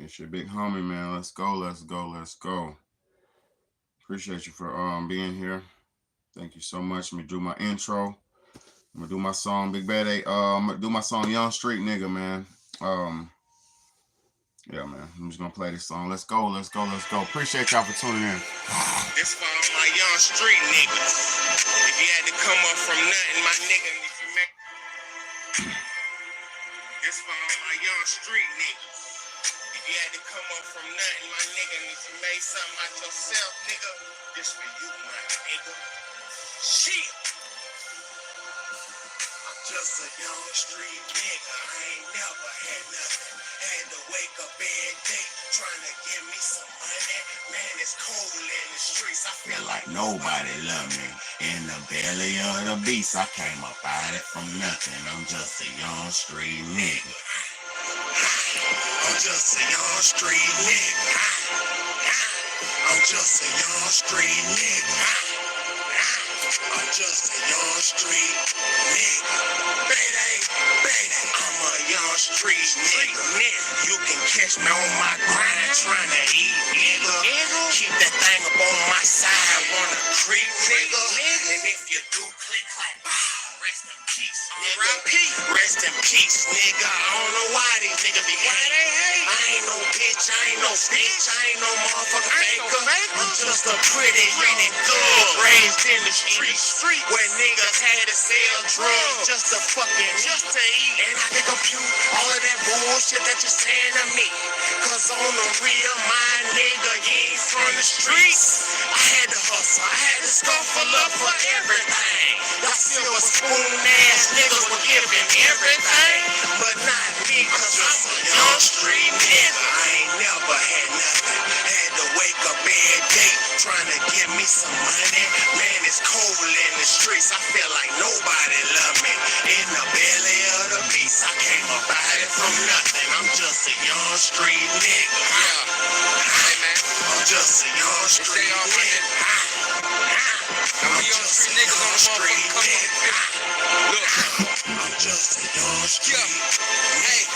It's your big homie, man. Let's go, let's go, let's go. Appreciate you for being here. Thank you so much. Let me do my intro. I'm gonna do my song, Big Bad A. I'm gonna do my song, Young Street Nigga, man. Yeah, man. I'm just gonna play this song. Let's go, let's go, let's go. Appreciate y'all for tuning in. This for all my young street niggas. If you had to come up from nothing, my nigga, if you make this for all my young street niggas. If you had to come up from nothing, my nigga, if you made something out yourself, nigga, this for you, my nigga. Shit. I'm just a young street nigga. I ain't never had nothing. Had to wake up every day trying to give me some money. Man, it's cold in the streets. I feel like nobody love me. In the belly of the beast, I came up out it from nothing. I'm just a young street nigga. I'm just a young street nigga. I'm just a young street nigga. I'm just a young street nigga. I'm a young street nigga. You can catch me on my grind trying to eat, nigga. Keep that thing up on my side, wanna creep, nigga. And if you do click like, rest in peace, nigga. Rest in peace, nigga. I don't know why these niggas be hating. I ain't no bitch, I ain't no snitch, I ain't no motherfucker faker. I'm just a pretty young thug raised in the streets where niggas had to sell drugs just to eat. And I can compute all of that bullshit that you're saying to me. Cause on the real, my nigga, you ain't from the streets. I had to hustle, I had to scuffle up for everything. Y'all silver spoon ass niggas were giving everything, but not me, cause I'm a young street nigga. I ain't never had nothing. Had to wake up every day trying to give me some money. Man, it's cold in the streets. I feel like nobody love me. In the belly of the beast, I came up out it from nothing. I'm just a young street nigga. Hey man, I'm just a young street nigga. I'm just a young street nigga. Look, I'm just a young street nigga.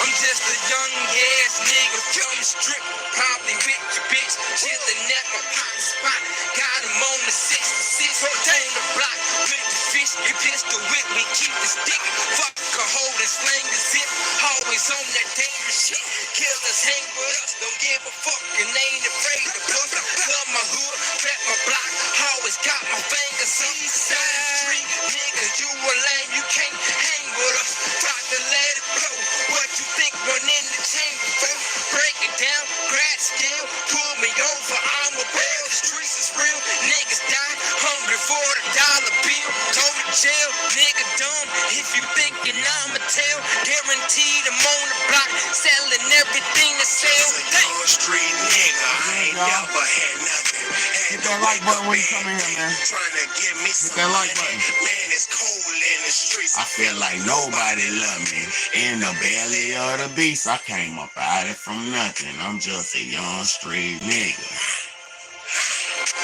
I'm just a young ass nigga from the strip, probably with your bitch, chillin' at my pop spot. Got him on the 66, on the block with the fish. You pistol whip, we keep the stick. Fuck a hold and slang the zip. Always on that dangerous shit. Killers hang with us, don't give a fuck and ain't afraid to push. Love my hood, pat my block. Always got my fingers on the street. Nigga, you a lame, you can't hang with us. Got to let it blow. What you think run in the chamber for? Break it down, grab steel, pull me over, I'm a bell. The streets is real, niggas die, hungry for the dollar bill. Go to jail, nigga dumb, if you thinking I'ma tell. Guaranteed I'm on the block, selling everything to sell. Young street nigga, I ain't never had nothing. Hit that like button when you come in here, man. Trying to give me Hit that like button. Man, it's cold in the streets. I feel like nobody love me. In the belly of the beast, I came up out it from nothing. I'm just a young street nigga.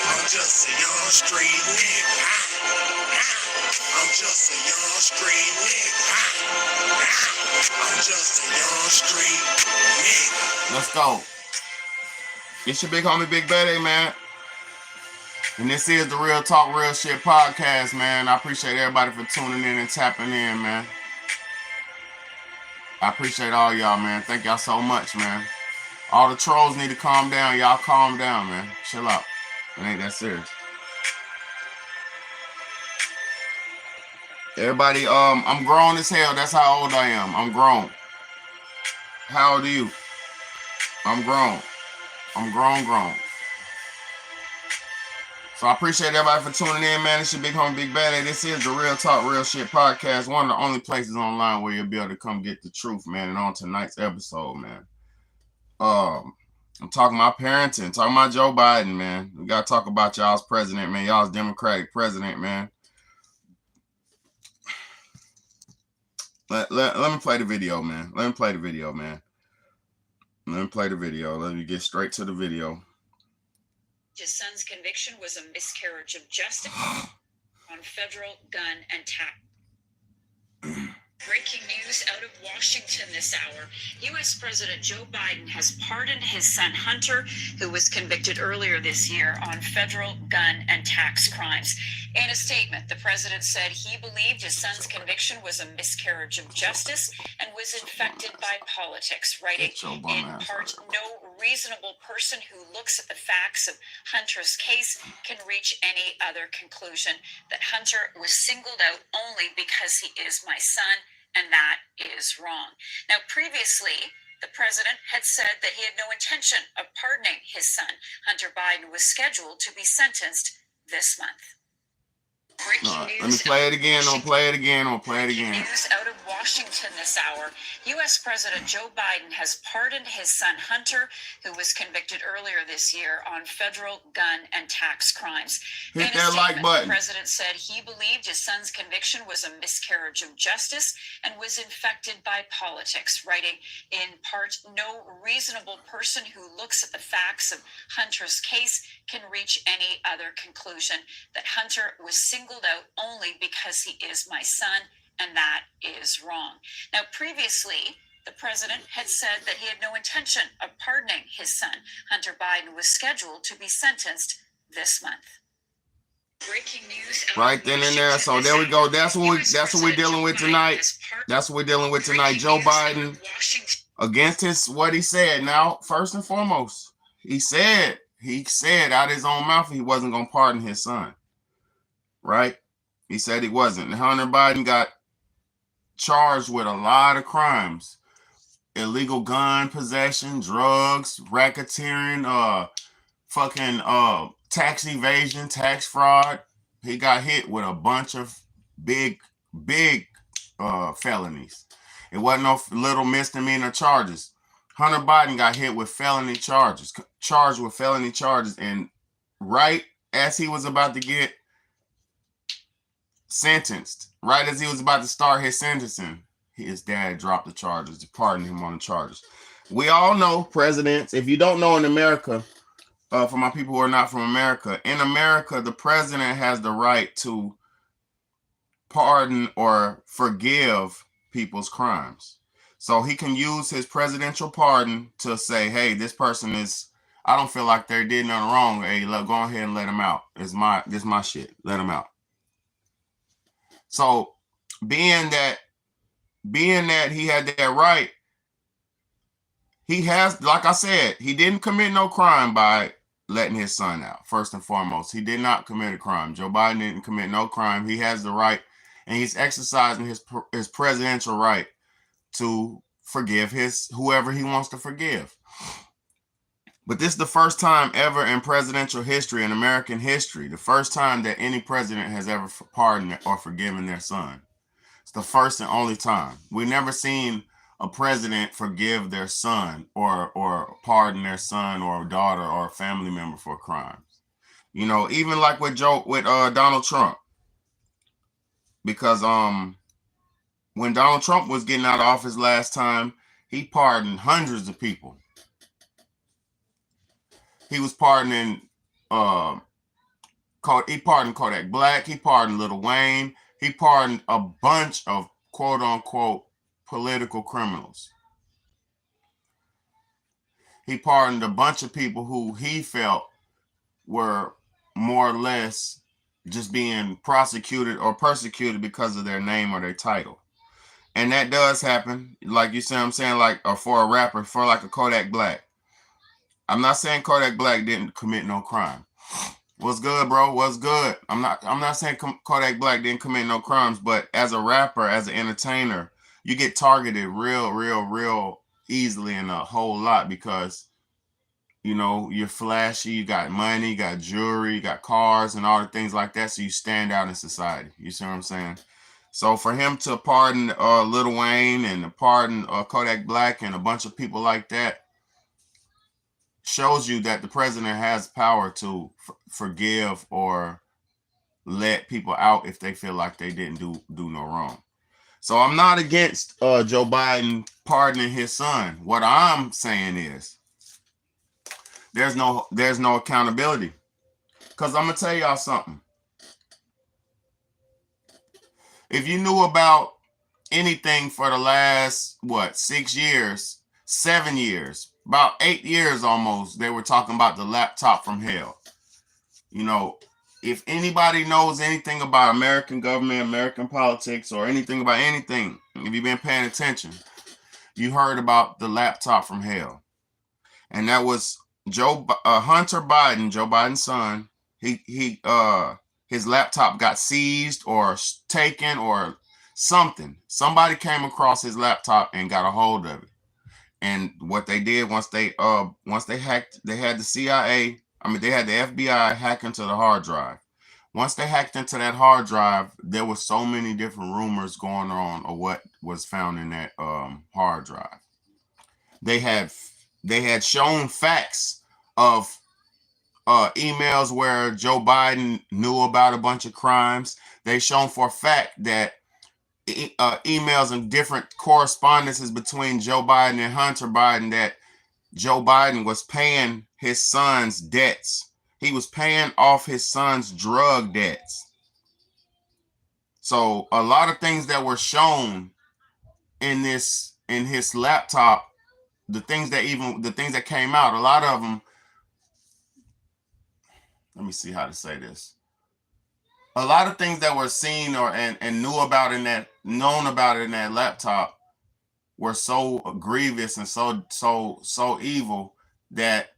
I'm just a young street nigga. I'm just a young street nigga. I'm just a young street nigga. Let's go. It's your big homie, Big Bad A, man. And this is the Real Talk, Real Shit podcast, man. I appreciate everybody for tuning in and tapping in, man. I appreciate all y'all, man. Thank y'all so much, man. All the trolls need to calm down. Y'all calm down, man. Chill out. It ain't that serious. Everybody, I'm grown as hell. That's how old I am. I'm grown. How old are you? I'm grown. I'm grown. So I appreciate everybody for tuning in, man. It's your big homie, Big Bad A. This is the Real Talk, Real Shit podcast. One of the only places online where you'll be able to come get the truth, man. And on tonight's episode, man, I'm talking about parenting, talking about Joe Biden, man. We got to talk about y'all's president, man. Y'all's Democratic president, man. Let me play the video, man. Let me play the video. Let me get straight to the video. His son's conviction was a miscarriage of justice on federal gun and tax. Breaking news out of Washington this hour. U.S. President Joe Biden has pardoned his son Hunter, who was convicted earlier this year on federal gun and tax crimes. In a statement, the president said he believed his son's conviction was a miscarriage of justice and was infected by politics, writing, in part, no reasonable person who looks at the facts of Hunter's case can reach any other conclusion, that Hunter was singled out only because he is my son, and that is wrong. Now, previously, the president had said that he had no intention of pardoning his son. Hunter Biden was scheduled to be sentenced this month. Let me play it again. I'll play it again. News out of Washington this hour. U.S. President Joe Biden has pardoned his son Hunter, who was convicted earlier this year on federal gun and tax crimes. Hit that like button. The president said he believed his son's conviction was a miscarriage of justice and was infected by politics, writing, in part, no reasonable person who looks at the facts of Hunter's case can reach any other conclusion, that Hunter was singled out only because he is my son, and that is wrong. Now, previously, the president had said that he had no intention of pardoning his son. Hunter Biden was scheduled to be sentenced this month. Breaking news. Right then and there. So there we go. That's what we're dealing with tonight. That's what we're dealing with tonight. Joe Biden against what he said. Now, first and foremost, he said out of his own mouth he wasn't going to pardon his son. Right? He said he wasn't. Hunter Biden got charged with a lot of crimes. Illegal gun possession, drugs, racketeering, tax evasion, tax fraud. He got hit with a bunch of big felonies. It wasn't no little misdemeanor charges. Hunter Biden got hit with felony charges, charged with felony charges, and right as he was about to get sentenced, right as he was about to start his sentencing, his dad dropped the charges to pardon him on the charges. We all know presidents. If you don't know, in America, for my people who are not from America, in America, the president has the right to pardon or forgive people's crimes. So he can use his presidential pardon to say, hey, this person I don't feel like they did nothing wrong. Hey, go ahead and let him out. This is my shit. Let him out. So being that he had that right, he has, like I said, he didn't commit no crime by letting his son out. First and foremost, he did not commit a crime. Joe Biden didn't commit no crime. He has the right, and he's exercising his presidential right to forgive whoever he wants to forgive. But this is the first time ever in presidential history, in American history, the first time that any president has ever pardoned or forgiven their son. It's the first and only time. We've never seen a president forgive their son or pardon their son or daughter or family member for crimes. You know, even like with Donald Trump. Because when Donald Trump was getting out of office last time, he pardoned hundreds of people. He was pardoning, he pardoned Kodak Black. He pardoned Lil Wayne. He pardoned a bunch of quote unquote political criminals. He pardoned a bunch of people who he felt were more or less just being prosecuted or persecuted because of their name or their title. And that does happen. Like you see what I'm saying, like for a rapper, for like a Kodak Black. I'm not saying Kodak Black didn't commit no crime. What's good, bro? What's good? I'm not saying Kodak Black didn't commit no crimes, but as a rapper, as an entertainer, you get targeted real easily and a whole lot because, you know, you're flashy, you got money, you got jewelry, you got cars and all the things like that. So you stand out in society. You see what I'm saying? So for him to pardon Lil Wayne and to pardon Kodak Black and a bunch of people like that, shows you that the president has power to forgive or let people out if they feel like they didn't do no wrong. So I'm not against Joe Biden pardoning his son. What I'm saying is there's no accountability. Because I'm gonna tell y'all something. If you knew about anything for the last, 6 years, 7 years, about 8 years almost. They were talking about the laptop from hell. You know, if anybody knows anything about American government, American politics, or anything about anything, if you've been paying attention, you heard about the laptop from hell. And that was Hunter Biden, Joe Biden's son. His laptop got seized or taken or something. Somebody came across his laptop and got a hold of it. And what they did once they hacked, they had the CIA. They had the FBI hack into the hard drive. Once they hacked into that hard drive, there was so many different rumors going on of what was found in that hard drive. They had shown facts of emails where Joe Biden knew about a bunch of crimes. They shown for a fact that emails and different correspondences between Joe Biden and Hunter Biden, that Joe Biden was paying his son's debts. He was paying off his son's drug debts. So a lot of things that were shown in his laptop, the things that came out, a lot of them, let me see how to say this. A lot of things that were seen and known about in that laptop were so grievous and so evil that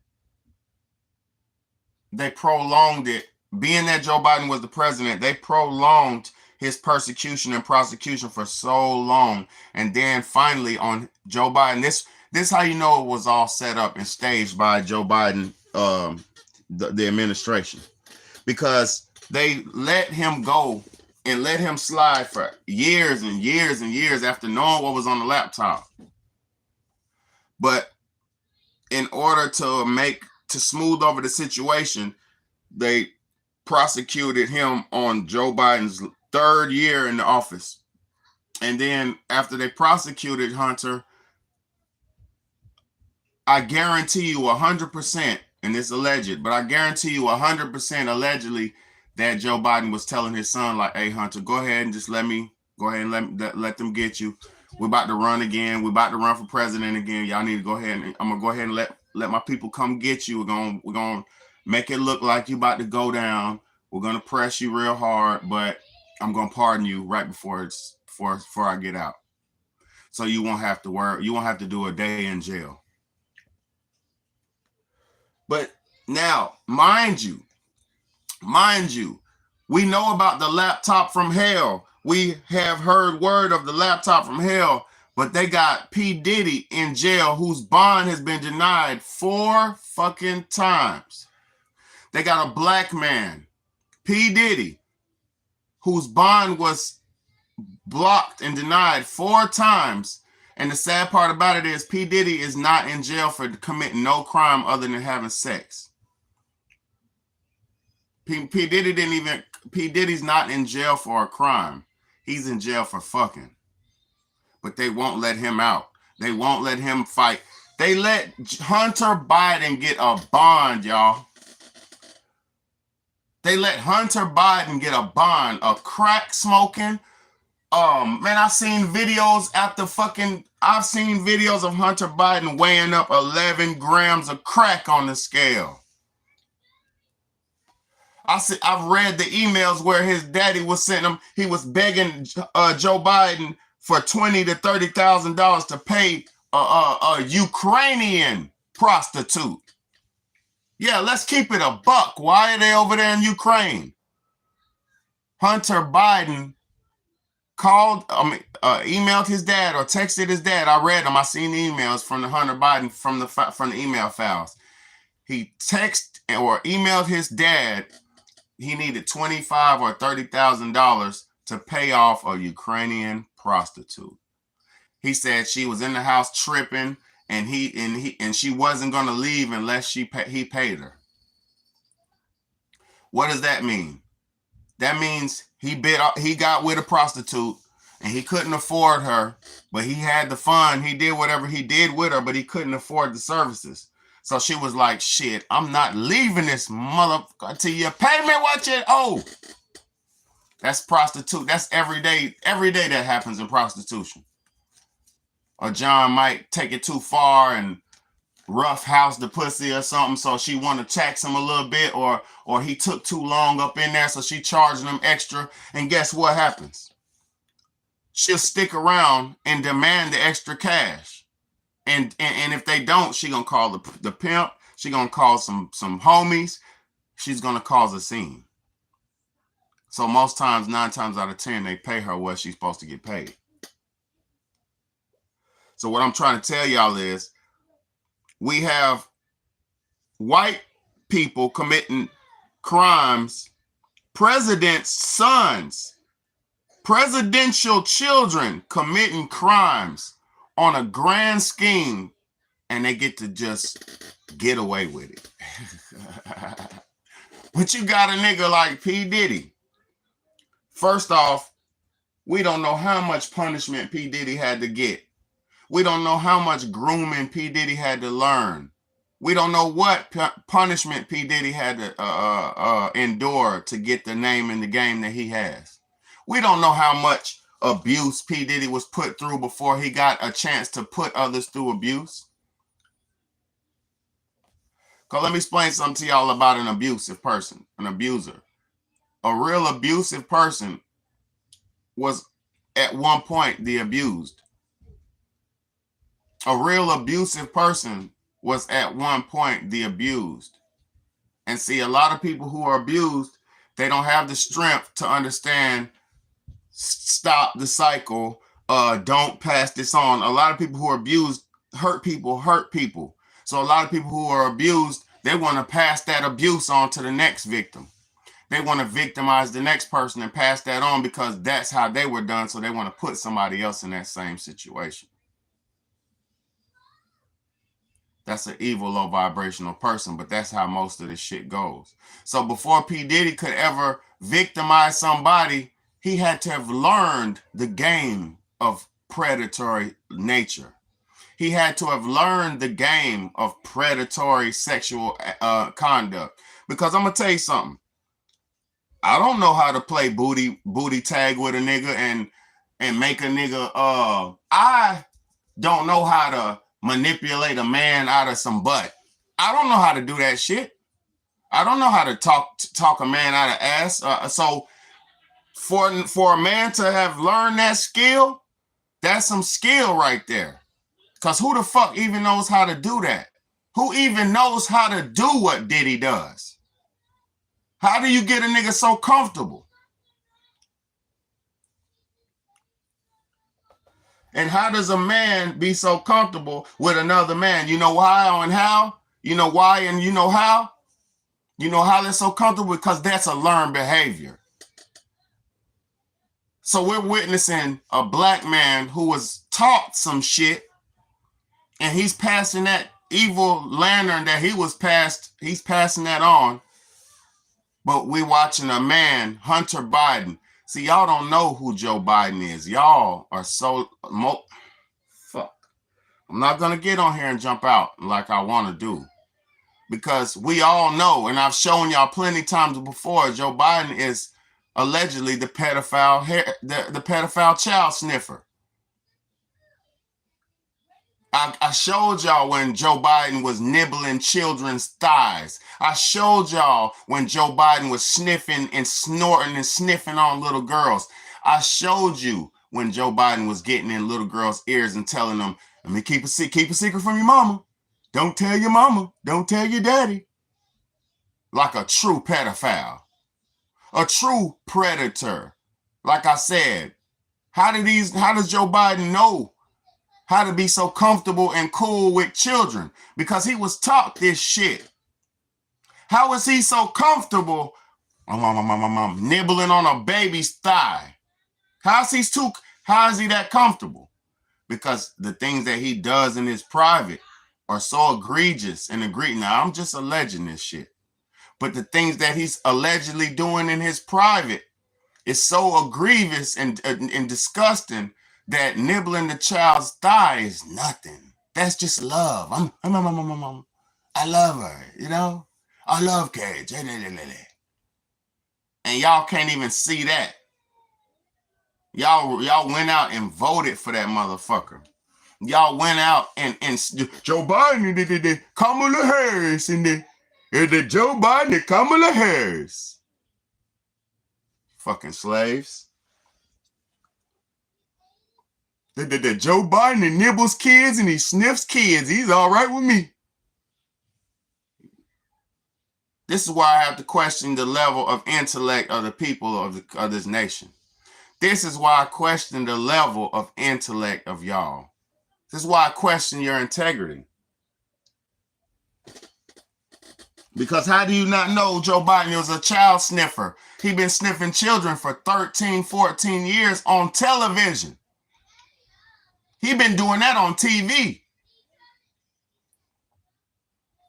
they prolonged it. Being that Joe Biden was the president, they prolonged his persecution and prosecution for so long. And then finally on Joe Biden, this is how you know it was all set up and staged by Joe Biden, the administration, because they let him go and let him slide for years and years and years after knowing what was on the laptop. But in order to smooth over the situation, they prosecuted him on Joe Biden's 3rd year in the office. And then after they prosecuted Hunter, I guarantee you 100%, and it's alleged, but I guarantee you 100% allegedly that Joe Biden was telling his son, like, hey, Hunter, go ahead and just let them get you. We're about to run again. We're about to run for president again. Y'all need to go ahead and I'm gonna go ahead and let my people come get you. We're gonna make it look like you about to go down. We're gonna press you real hard, but I'm gonna pardon you right before I get out. So you won't have to worry. You won't have to do a day in jail. But now, mind you, we know about the laptop from hell. We have heard word of the laptop from hell, but they got P. Diddy in jail, whose bond has been denied 4 fucking times. They got a black man, P. Diddy, whose bond was blocked and denied 4 times. And the sad part about it is P. Diddy is not in jail for committing no crime other than having sex. P. Diddy's not in jail for a crime. He's in jail for fucking. But they won't let him out. They won't let him fight. They let Hunter Biden get a bond, y'all. They let Hunter Biden get a bond, a crack smoking. Man, I've seen videos of Hunter Biden weighing up 11 grams of crack on the scale. I've read the emails where his daddy was sending him. He was begging Joe Biden for $20,000 to $30,000 to pay a Ukrainian prostitute. Yeah, let's keep it a buck. Why are they over there in Ukraine? Hunter Biden emailed his dad or texted his dad. I read them. I seen the emails from the Hunter Biden from the email files. He texted or emailed his dad. He needed $25,000 or $30,000 to pay off a Ukrainian prostitute. He said she was in the house tripping, and she wasn't gonna leave unless he paid her. What does that mean? That means he got with a prostitute and he couldn't afford her, but he had the fun. He did whatever he did with her, but he couldn't afford the services. So she was like, shit, I'm not leaving this motherfucker till you pay me what you owe. That's prostitute. That's every day that happens in prostitution. Or John might take it too far and rough house the pussy or something, so she want to tax him a little bit, or he took too long up in there, so she charging him extra. And guess what happens? She'll stick around and demand the extra cash. And if they don't, she gonna call the pimp. She gonna call some homies. She's gonna cause a scene. So most times, 9 times out of 10, they pay her what she's supposed to get paid. So what I'm trying to tell y'all is, we have white people committing crimes, presidents' sons, presidential children committing crimes on a grand scheme, and they get to just get away with it. But you got a nigga like P. Diddy. First off, we don't know how much punishment P. Diddy had to get. We don't know how much grooming P. Diddy had to learn. We don't know what punishment P. Diddy had to endure to get the name in the game that he has. We don't know how much abuse P. Diddy was put through before he got a chance to put others through abuse. Because let me explain something to y'all about an abusive person, an abuser. A real abusive person was at one point the abused. A real abusive person was at one point the abused. And see, a lot of people who are abused, they don't have the strength to understand, stop the cycle, don't pass this on. A lot of people who are abused hurt people. So a lot of people who are abused, they want to pass that abuse on to the next victim. They want to victimize the next person and pass that on because that's how they were done. So they want to put somebody else in that same situation. That's an evil, low vibrational person, but that's how most of this shit goes. So before P. Diddy could ever victimize somebody, he had to have learned the game of predatory nature. He had to have learned the game of predatory sexual conduct. Because I'm going to tell you something. I don't know how to play booty tag with a nigga and make a nigga, I don't know how to manipulate a man out of some butt. I don't know how to do that shit. I don't know how to talk a man out of ass. So for a man to have learned that skill, that's some skill right there. Because who the fuck even knows how to do that? Who even knows how to do what Diddy does? How do you get a nigga so comfortable? And how does a man be so comfortable with another man? You know why and how? You know why and you know how? You know how they're so comfortable? Because that's a learned behavior. So we're witnessing a black man who was taught some shit, and he's passing that evil lantern that he was passed, he's passing that on. But we're watching a man, Hunter Biden. See, y'all don't know who Joe Biden is. Y'all are so... fuck. I'm not going to get on here and jump out like I want to do. Because we all know, and I've shown y'all plenty times before, Joe Biden is allegedly the pedophile, the pedophile child sniffer. I showed y'all when Joe Biden was nibbling children's thighs. I showed y'all when Joe Biden was sniffing and snorting and sniffing on little girls. I showed you when Joe Biden was getting in little girls' ears and telling them, "Let me keep a secret from your mama. Don't tell your mama. Don't tell your daddy." Like a true pedophile, a true predator. Like I said, how does Joe Biden know how to be so comfortable and cool with children? Because he was taught this shit. How is he so comfortable nibbling on a baby's thigh? How is he that comfortable? Because the things that he does in his private are so egregious and egregious. Now, I'm just alleging this shit. But the things that he's allegedly doing in his private is so egregious and disgusting that nibbling the child's thigh is nothing. That's just love. I love her, you know? I love Cage. And y'all can't even see that. Y'all went out and voted for that motherfucker. Y'all went out and Joe Biden, the Kamala Harris, and the Joe Biden, the Kamala Harris. Fucking slaves. The Joe Biden, he nibbles kids and he sniffs kids. He's all right with me. This is why I have to question the level of intellect of the people of this nation. This is why I question the level of intellect of y'all. This is why I question your integrity. Because how do you not know Joe Biden was a child sniffer? He been sniffing children for 13, 14 years on television. He been doing that on TV.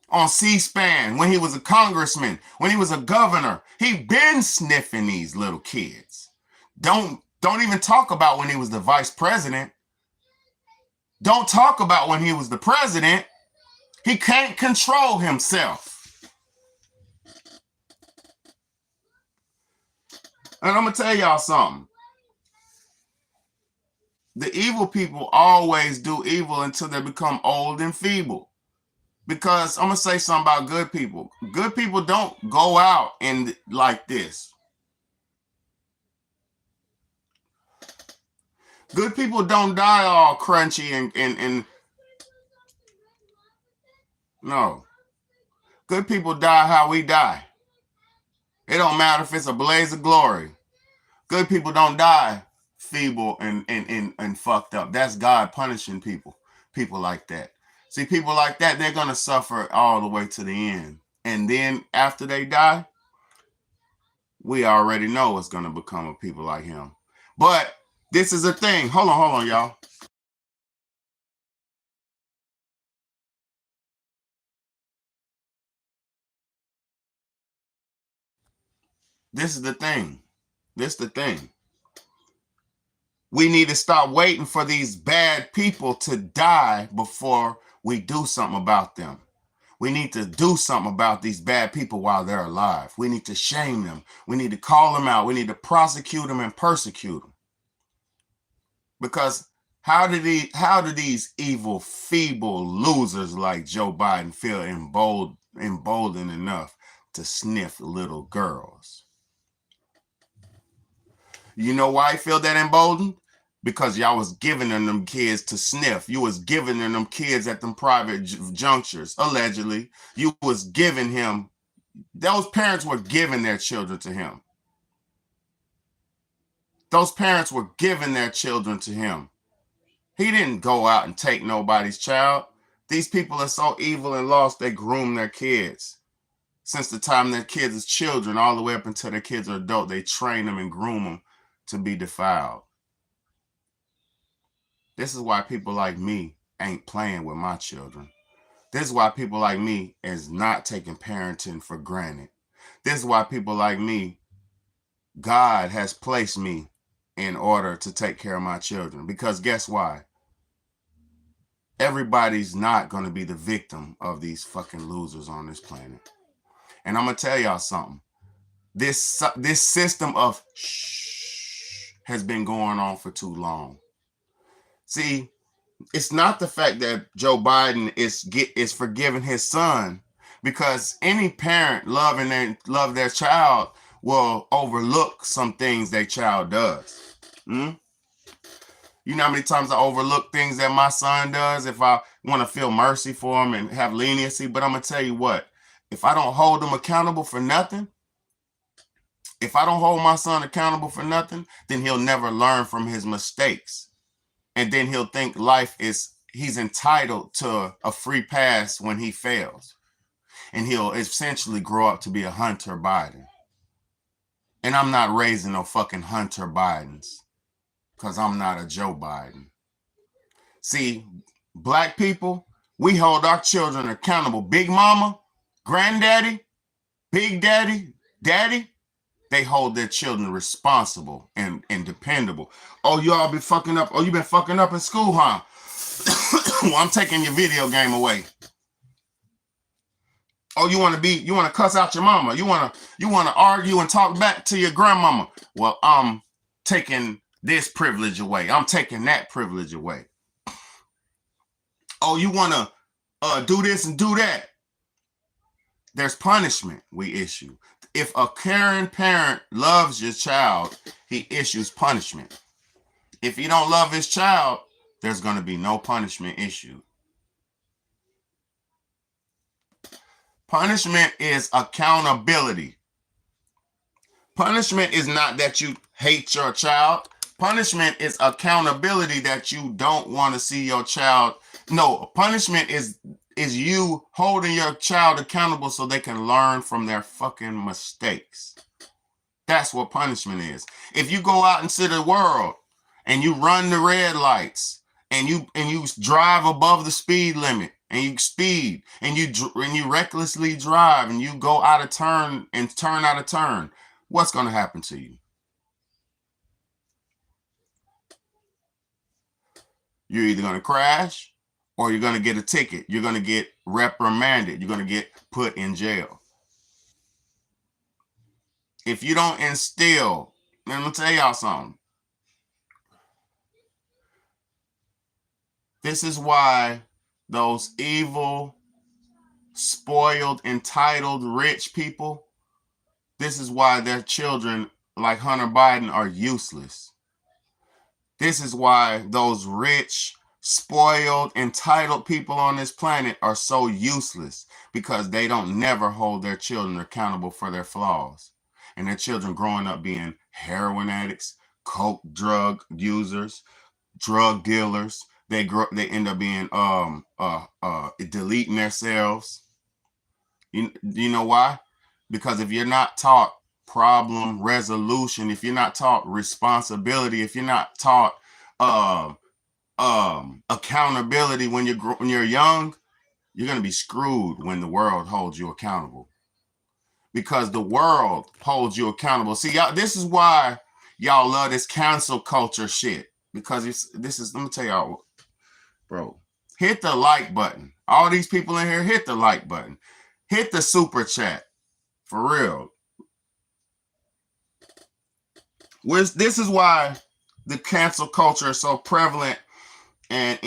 On C-SPAN, when he was a congressman, when he was a governor. He been sniffing these little kids. Don't even talk about when he was the vice president. Don't talk about when he was the president. He can't control himself. And I'm going to tell y'all something. The evil people always do evil until they become old and feeble. Because I'm going to say something about good people. Good people don't go out and like this. Good people don't die all crunchy and no. Good people die how we die. It don't matter if it's a blaze of glory. Good people don't die feeble and fucked up. That's God punishing people like that. See, people like that, they're going to suffer all the way to the end. And then after they die, we already know what's going to become of people like him. But this is a thing. Hold on, y'all. This is the thing. We need to stop waiting for these bad people to die before we do something about them. We need to do something about these bad people while they're alive. We need to shame them. We need to call them out. We need to prosecute them and persecute them. Because how do these evil, feeble losers like Joe Biden feel emboldened enough to sniff little girls? You know why I feel that emboldened? Because y'all was giving them kids to sniff. You was giving them kids at them private junctures, allegedly. You was giving him, those parents were giving their children to him. Those parents were giving their children to him. He didn't go out and take nobody's child. These people are so evil and lost, they groom their kids. Since the time their kids is children, all the way up until their kids are adult, they train them and groom them to be defiled. This is why people like me ain't playing with my children. This is why people like me is not taking parenting for granted. This is why people like me, God has placed me in order to take care of my children. Because guess why? Everybody's not going to be the victim of these fucking losers on this planet. And I'm going to tell y'all something. This system of shh has been going on for too long. See, it's not the fact that Joe Biden is forgiving his son, because any parent love their child will overlook some things their child does. You know how many times I overlook things that my son does if I want to feel mercy for him and have leniency? But I'm going to tell you what, if I don't hold him accountable for nothing, if I don't hold my son accountable for nothing, then he'll never learn from his mistakes. And then he'll think he's entitled to a free pass when he fails. And he'll essentially grow up to be a Hunter Biden. And I'm not raising no fucking Hunter Bidens, because I'm not a Joe Biden. See, black people, we hold our children accountable. Big mama, granddaddy, big daddy, daddy, they hold their children responsible and dependable. Oh, you all been fucking up. Oh, you been fucking up in school, huh? Well, I'm taking your video game away. Oh, you want to cuss out your mama. You want to argue and talk back to your grandmama. Well, I'm taking this privilege away. I'm taking that privilege away. Oh, you want to do this and do that. There's punishment we issue. If a caring parent loves your child, he issues punishment. If he don't love his child, there's going to be no punishment issued. Punishment is accountability. Punishment is not that you hate your child. Punishment is accountability that you don't want to see your child. No, punishment is you holding your child accountable so they can learn from their fucking mistakes. That's what punishment is. If you go out into the world and you run the red lights and you drive above the speed limit and you speed and you recklessly drive and you go out of turn and turn out of turn, what's going to happen to you? You're either going to crash or you're going to get a ticket. You're going to get reprimanded. You're going to get put in jail. If you don't instill, let me tell y'all something. This is why those evil, spoiled, entitled, rich people, this is why their children, like Hunter Biden, are useless. This is why those rich, spoiled, entitled people on this planet are so useless, because they don't never hold their children accountable for their flaws. And their children growing up being heroin addicts, coke drug users, drug dealers. They end up being deleting themselves. You know why? Because if you're not taught problem resolution, if you're not taught responsibility, if you're not taught accountability when you're young, you're going to be screwed when the world holds you accountable. Because the world holds you accountable. See, y'all, this is why y'all love this cancel culture shit. Because let me tell y'all, bro, hit the like button. All these people in here, hit the like button. Hit the super chat. For real. This is why the cancel culture is so prevalent and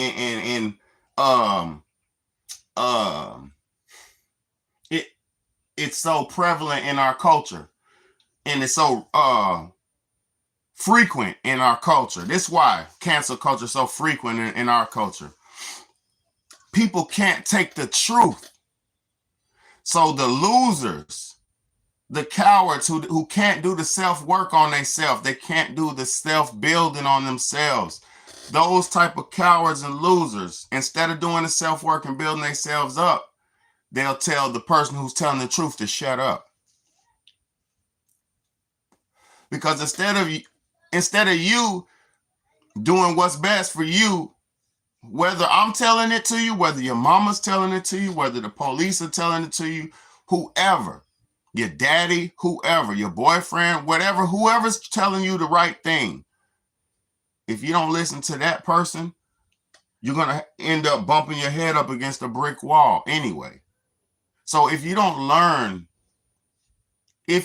it's so prevalent in our culture, and it's so frequent in our culture. This is why cancel culture is so frequent in our culture. People can't take the truth. So the losers, the cowards who can't do the self-work on themselves, they can't do the self-building on themselves. Those type of cowards and losers, instead of doing the self-work and building themselves up, they'll tell the person who's telling the truth to shut up. Because instead of you doing what's best for you, whether I'm telling it to you, whether your mama's telling it to you, whether the police are telling it to you, whoever, your daddy, whoever, your boyfriend, whatever, whoever's telling you the right thing, if you don't listen to that person, you're going to end up bumping your head up against a brick wall anyway. So if you don't learn to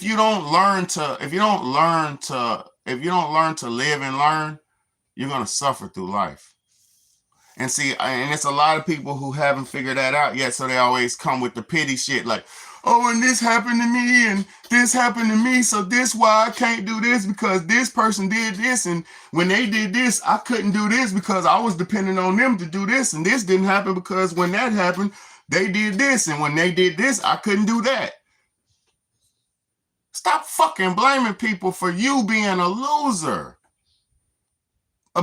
live and learn, you're going to suffer through life. And see, and it's a lot of people who haven't figured that out yet. So they always come with the pity shit like, oh, and this happened to me and this happened to me. So this why I can't do this, because this person did this. And when they did this, I couldn't do this because I was depending on them to do this. And this didn't happen because when that happened, they did this. And when they did this, I couldn't do that. Stop fucking blaming people for you being a loser.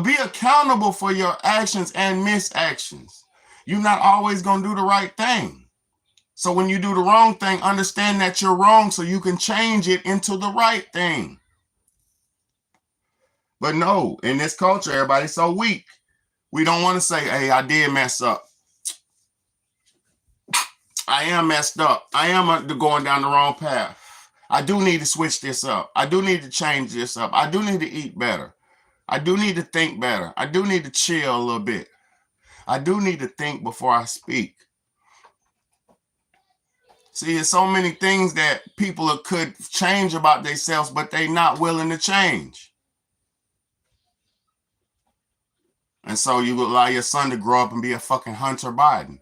Be accountable for your actions and misactions. You're not always going to do the right thing. So when you do the wrong thing, understand that you're wrong so you can change it into the right thing. But no, in this culture, everybody's so weak. We don't want to say, hey, I did mess up. I am messed up. I am going down the wrong path. I do need to switch this up. I do need to change this up. I do need to eat better. I do need to think better. I do need to chill a little bit. I do need to think before I speak. See, there's so many things that people could change about themselves, but they're not willing to change. And so you would allow your son to grow up and be a fucking Hunter Biden.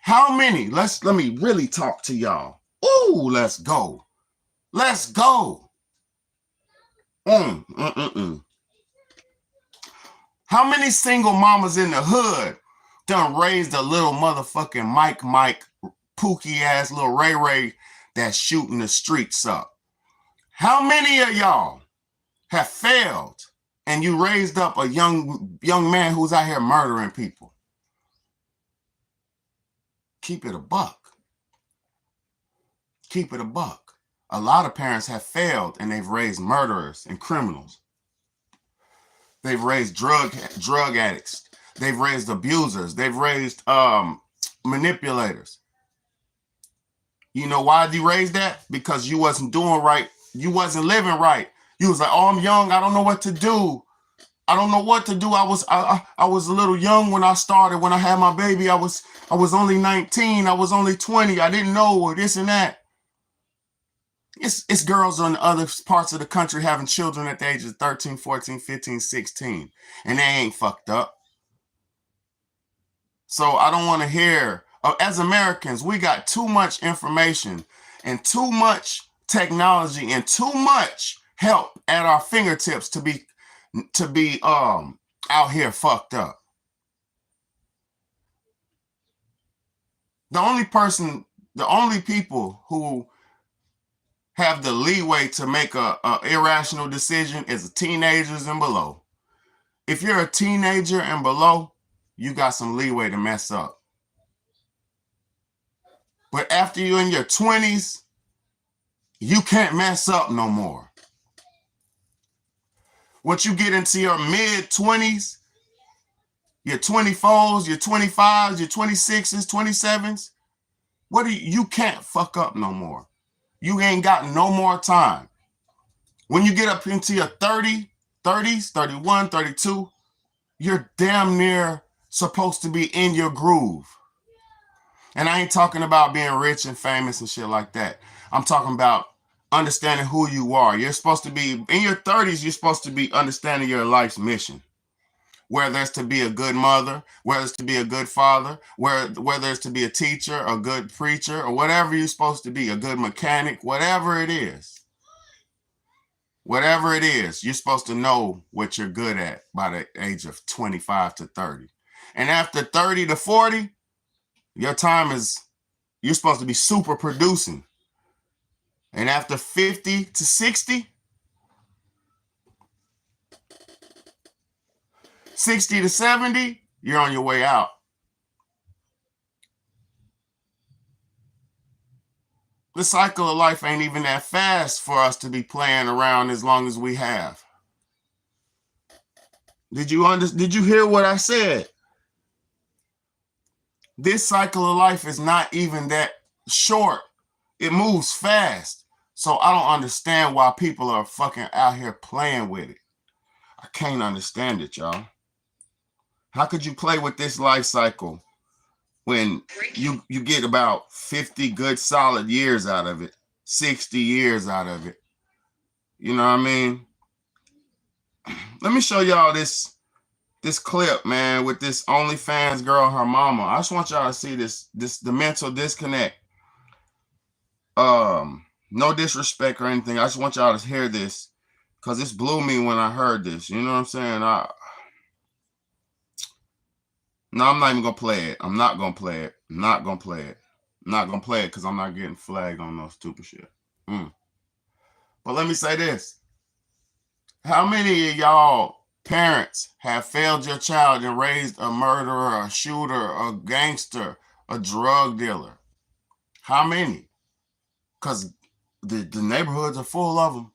How many? Let me really talk to y'all. Ooh, let's go. Let's go. How many single mamas in the hood done raised a little motherfucking Mike, Pookie ass little Ray that's shooting the streets up? How many of y'all have failed and you raised up a young man who's out here murdering people? Keep it a buck. Keep it a buck. A lot of parents have failed and they've raised murderers and criminals. They've raised drug addicts. They've raised abusers. They've raised manipulators. You know why you raised that? Because you wasn't doing right. You wasn't living right. You was like, oh, I'm young. I don't know what to do. I don't know what to do. I was a little young when I started. When I had my baby, I was only 19. I was only 20. I didn't know this and that. It's girls in other parts of the country having children at the age of 13, 14, 15, 16. And they ain't fucked up. So I don't want to hear, as Americans, we got too much information and too much technology and too much help at our fingertips to be out here fucked up. The only people who have the leeway to make a irrational decision is teenagers and below. If you're a teenager and below, you got some leeway to mess up. But after you're in your 20s, you can't mess up no more. Once you get into your mid-20s, your 24s, your 25s, your 26s, 27s, you can't fuck up no more. You ain't got no more time. When you get up into your 30s, 31, 32, you're damn near supposed to be in your groove. And I ain't talking about being rich and famous and shit like that. I'm talking about understanding who you are. You're supposed to be, in your 30s, you're supposed to be understanding your life's mission. Whether it's to be a good mother, whether it's to be a good father, whether it's to be a teacher, a good preacher, or whatever you're supposed to be, a good mechanic, whatever it is. Whatever it is, you're supposed to know what you're good at by the age of 25 to 30. And after 30 to 40, your time you're supposed to be super producing. And after 50 to 60, 60 to 70, you're on your way out. The cycle of life ain't even that fast for us to be playing around as long as we have. Did you hear what I said? This cycle of life is not even that short. It moves fast. So I don't understand why people are fucking out here playing with it. I can't understand it, y'all. How could you play with this life cycle when you get about 50 good solid years out of it, 60 years out of it? You know what I mean? Let me show y'all this clip, man, with this OnlyFans girl and her mama. I just want y'all to see the mental disconnect. No disrespect or anything. I just want y'all to hear this because this blew me when I heard this. You know what I'm saying? No, I'm not even going to play it. I'm not going to play it. I'm not going to play it. I'm not going to play it because I'm not getting flagged on no stupid shit. But let me say this. How many of y'all parents have failed your child and raised a murderer, a shooter, a gangster, a drug dealer? How many? Because the neighborhoods are full of them.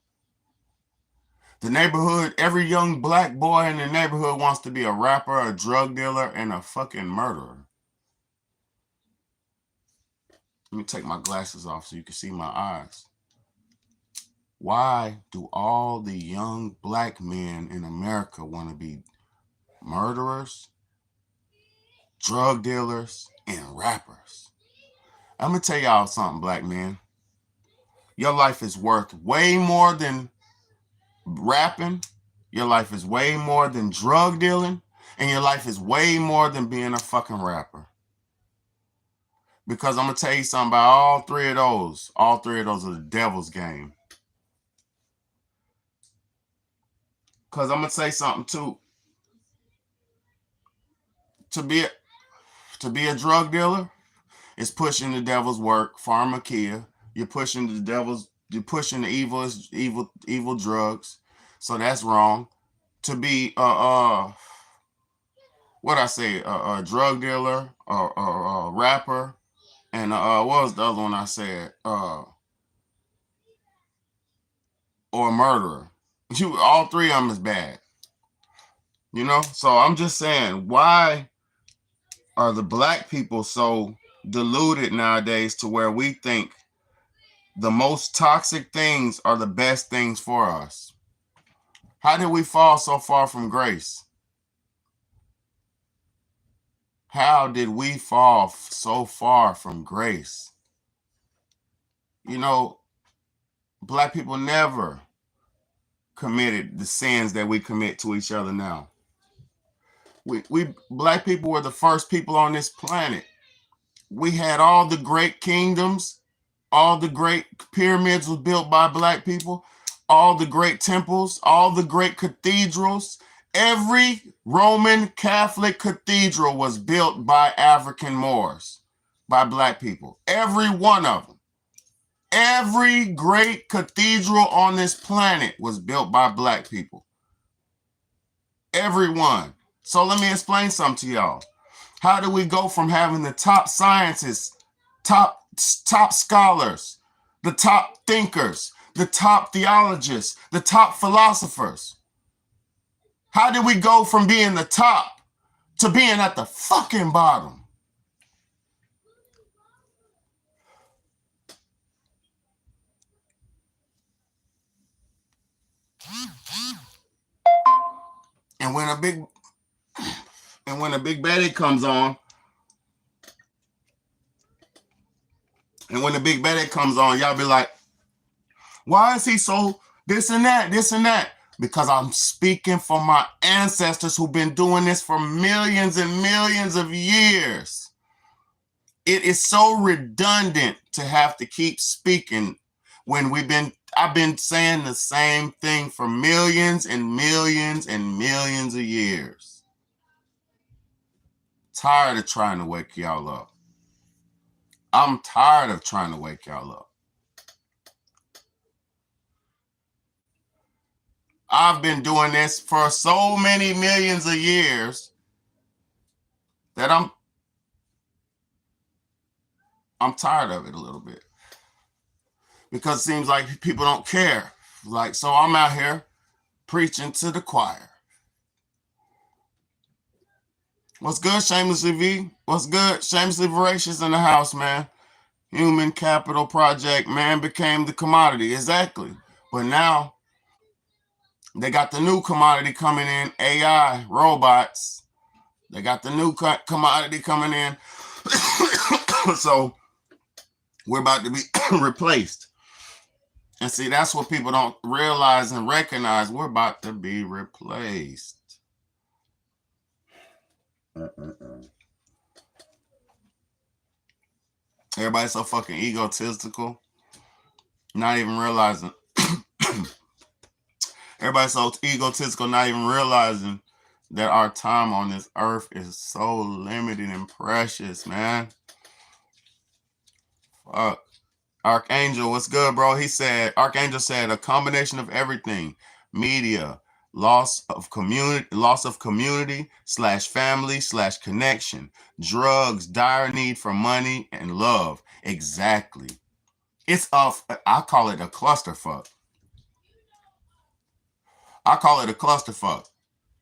The neighborhood, every young black boy in the neighborhood wants to be a rapper, a drug dealer, and a fucking murderer. Let me take my glasses off so you can see my eyes. Why do all the young black men in America want to be murderers, drug dealers, and rappers? I'm going to tell y'all something, black men. Your life is worth way more than rapping. Your life is way more than drug dealing. And your life is way more than being a fucking rapper. Because I'm going to tell you something about all three of those. All three of those are the devil's game. Because I'm going to say something too. To be a drug dealer is pushing the devil's work, pharmakia. You're pushing the evil drugs. So that's wrong. To be a drug dealer, a rapper, and what was the other one I said? Or a murderer. All three of them is bad. You know? So I'm just saying, why are the black people so deluded nowadays to where we think the most toxic things are the best things for us? How did we fall so far from grace? How did we fall so far from grace? You know, black people never committed the sins that we commit to each other now. We black people were the first people on this planet. We had all the great kingdoms, all the great pyramids was built by black people, all the great temples, all the great cathedrals. Every Roman Catholic cathedral was built by African Moors, by black people. Every one of them. Every great cathedral on this planet was built by black people. Every one. So let me explain something to y'all. How do we go from having the top scientists, top scholars, the top thinkers, the top theologists, the top philosophers? How did we go from being the top to being at the fucking bottom? And when a big baddie comes on, y'all be like, why is he so this and that? Because I'm speaking for my ancestors who've been doing this for millions and millions of years. It is so redundant to have to keep speaking when I've been saying the same thing for millions and millions and millions of years. Tired of trying to wake y'all up. I'm tired of trying to wake y'all up. I've been doing this for so many millions of years that I'm tired of it a little bit. Because it seems like people don't care. Like, so I'm out here preaching to the choir. What's good, Shamelessly V? What's good? Shamelessly Voracious in the house, man. Human Capital Project, man became the commodity. Exactly. But now they got the new commodity coming in, AI, robots. They got the new commodity coming in. So we're about to be replaced. And see, that's what people don't realize and recognize. We're about to be replaced. Everybody's so fucking egotistical, not even realizing. Everybody's so egotistical, not even realizing that our time on this earth is so limited and precious, man. Fuck. Archangel, what's good, bro? Archangel said a combination of everything: media, loss of community / family / connection, drugs, dire need for money and love. Exactly. I call it a clusterfuck.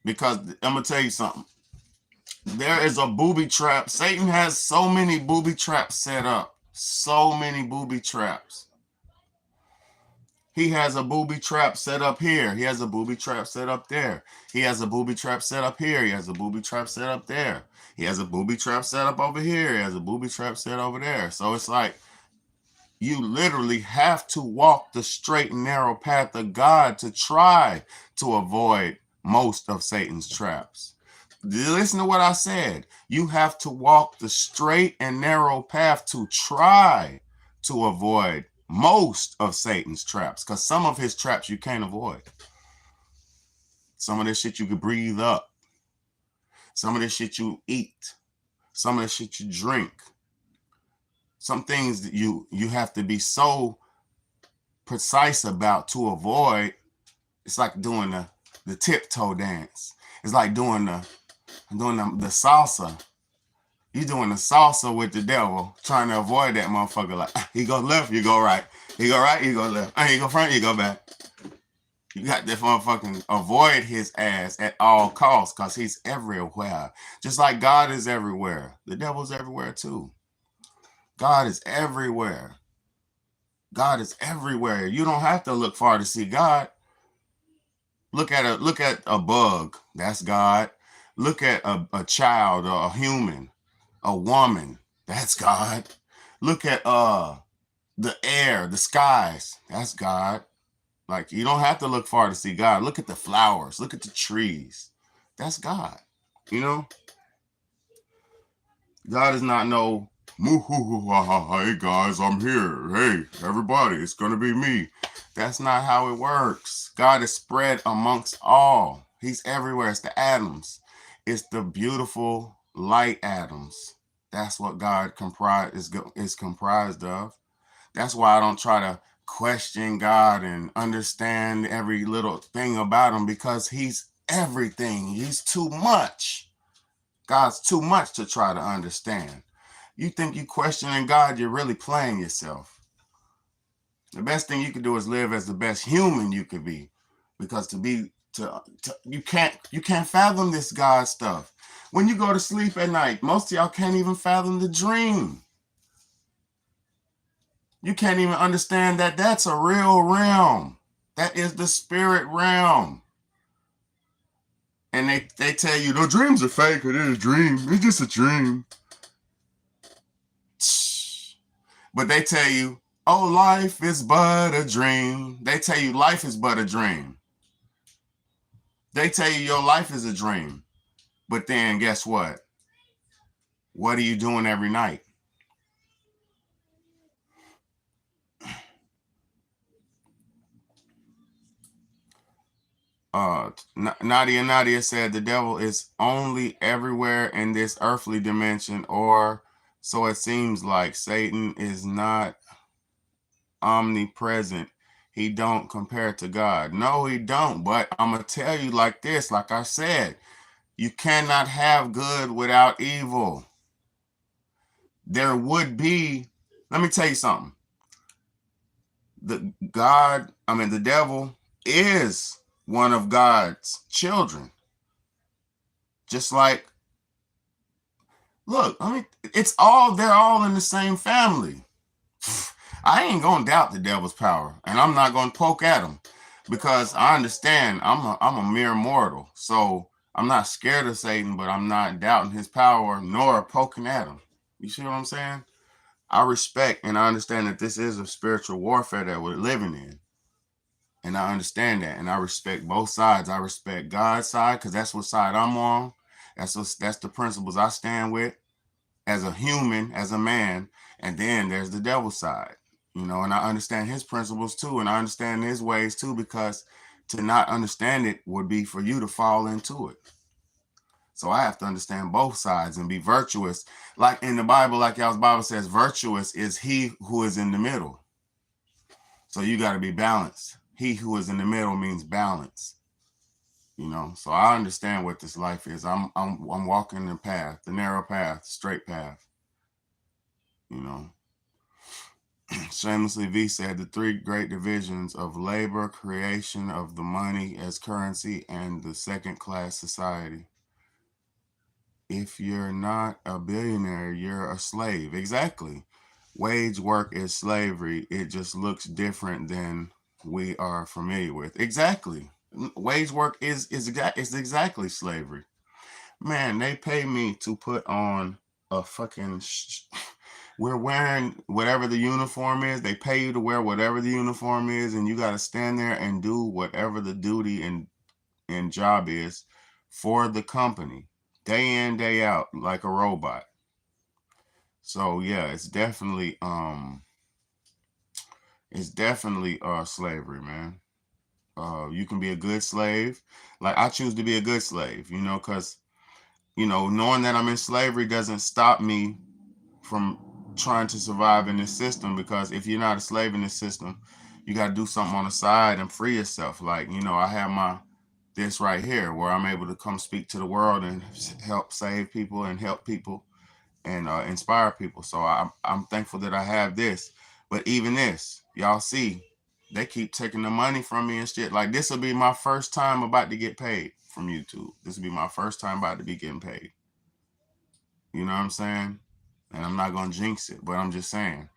Because I'm gonna tell you something. There is a booby trap. Satan has so many booby traps set up. So many booby traps. He has a booby trap set up here. He has a booby trap set up there. He has a booby trap set up here. He has a booby trap set up there. He has a booby trap set up over here. He has a booby trap set over there. So it's like you literally have to walk the straight and narrow path of God to try to avoid most of Satan's traps. Listen to what I said. You have to walk the straight and narrow path to try to avoid most of Satan's traps, because some of his traps you can't avoid. Some of this shit you could breathe up. Some of this shit you eat. Some of this shit you drink. Some things that you have to be so precise about to avoid. It's like doing the tiptoe dance. It's like doing the salsa. You doing the salsa with the devil, trying to avoid that motherfucker. Like, he go left, you go right. He go right, you go left. He go front, you go back. You got to motherfucking avoid his ass at all costs, because he's everywhere. Just like God is everywhere. The devil's everywhere too. God is everywhere. God is everywhere. You don't have to look far to see God. Look at a bug. That's God. Look at a child or a human, a woman. That's God. Look at the air, the skies. That's God. Like, you don't have to look far to see God. Look at the flowers. Look at the trees. That's God. You know? God is not no, hey guys, I'm here. Hey, everybody, it's going to be me. That's not how it works. God is spread amongst all. He's everywhere. It's the atoms. It's the beautiful light atoms. That's what God is comprised of. That's why I don't try to question God and understand every little thing about him, because he's everything. He's too much. God's too much to try to understand. You think you questioning God, you're really playing yourself. The best thing you can do is live as the best human you could be, because you can't fathom this God stuff. When you go to sleep at night, most of y'all can't even fathom the dream. You can't even understand that that's a real realm. That is the spirit realm. And they tell you, no, dreams are fake. It is a dream. It's just a dream. But they tell you, oh, life is but a dream. They tell you life is but a dream. They tell you your life is a dream. But then guess what? What are you doing every night? Nadia said the devil is only everywhere in this earthly dimension, or so it seems like. Satan is not omnipresent. He don't compare to God. No, he don't. But I'm going to tell you like this, like I said, you cannot have good without evil. There would be, let me tell you something. The devil is one of God's children. Just like, look, they're all in the same family. I ain't gonna doubt the devil's power, and I'm not gonna poke at him, because I understand I'm a mere mortal. So I'm not scared of Satan, but I'm not doubting his power nor poking at him. You see what I'm saying? I respect and I understand that this is a spiritual warfare that we're living in. And I understand that, and I respect both sides. I respect God's side, because that's what side I'm on. That's the principles I stand with as a human, as a man. And then there's the devil's side, and I understand his principles too, and I understand his ways too, because to not understand it would be for you to fall into it. So I have to understand both sides and be virtuous. Like in the Bible, like y'all's Bible says, virtuous is he who is in the middle. So you got to be balanced. He who is in the middle means balance, So I understand what this life is. I'm walking the path, the narrow path, straight path. Shamelessly V said the three great divisions of labor, creation of the money as currency, and the second-class society. If you're not a billionaire, you're a slave. Exactly. Wage work is slavery. It just looks different than we are familiar with. Exactly. Wage work is exactly slavery. Man, they pay me to put on a fucking we're wearing whatever the uniform is. They pay you to wear whatever the uniform is, and you got to stand there and do whatever the duty and job is for the company. day in, day out, like a robot. So yeah, it's definitely slavery, man. You can be a good slave. Like I choose to be a good slave, you know, because knowing that I'm in slavery doesn't stop me from trying to survive in this system, because if you're not a slave in this system, you got to do something on the side and free yourself. Like, I have this right here where I'm able to come speak to the world and help save people and help people and inspire people. So I'm thankful that I have this. But even this, y'all see, they keep taking the money from me and shit. Like, this will be my first time about to get paid from YouTube. This will be my first time about to be getting paid. You know what I'm saying? And I'm not gonna jinx it, but I'm just saying,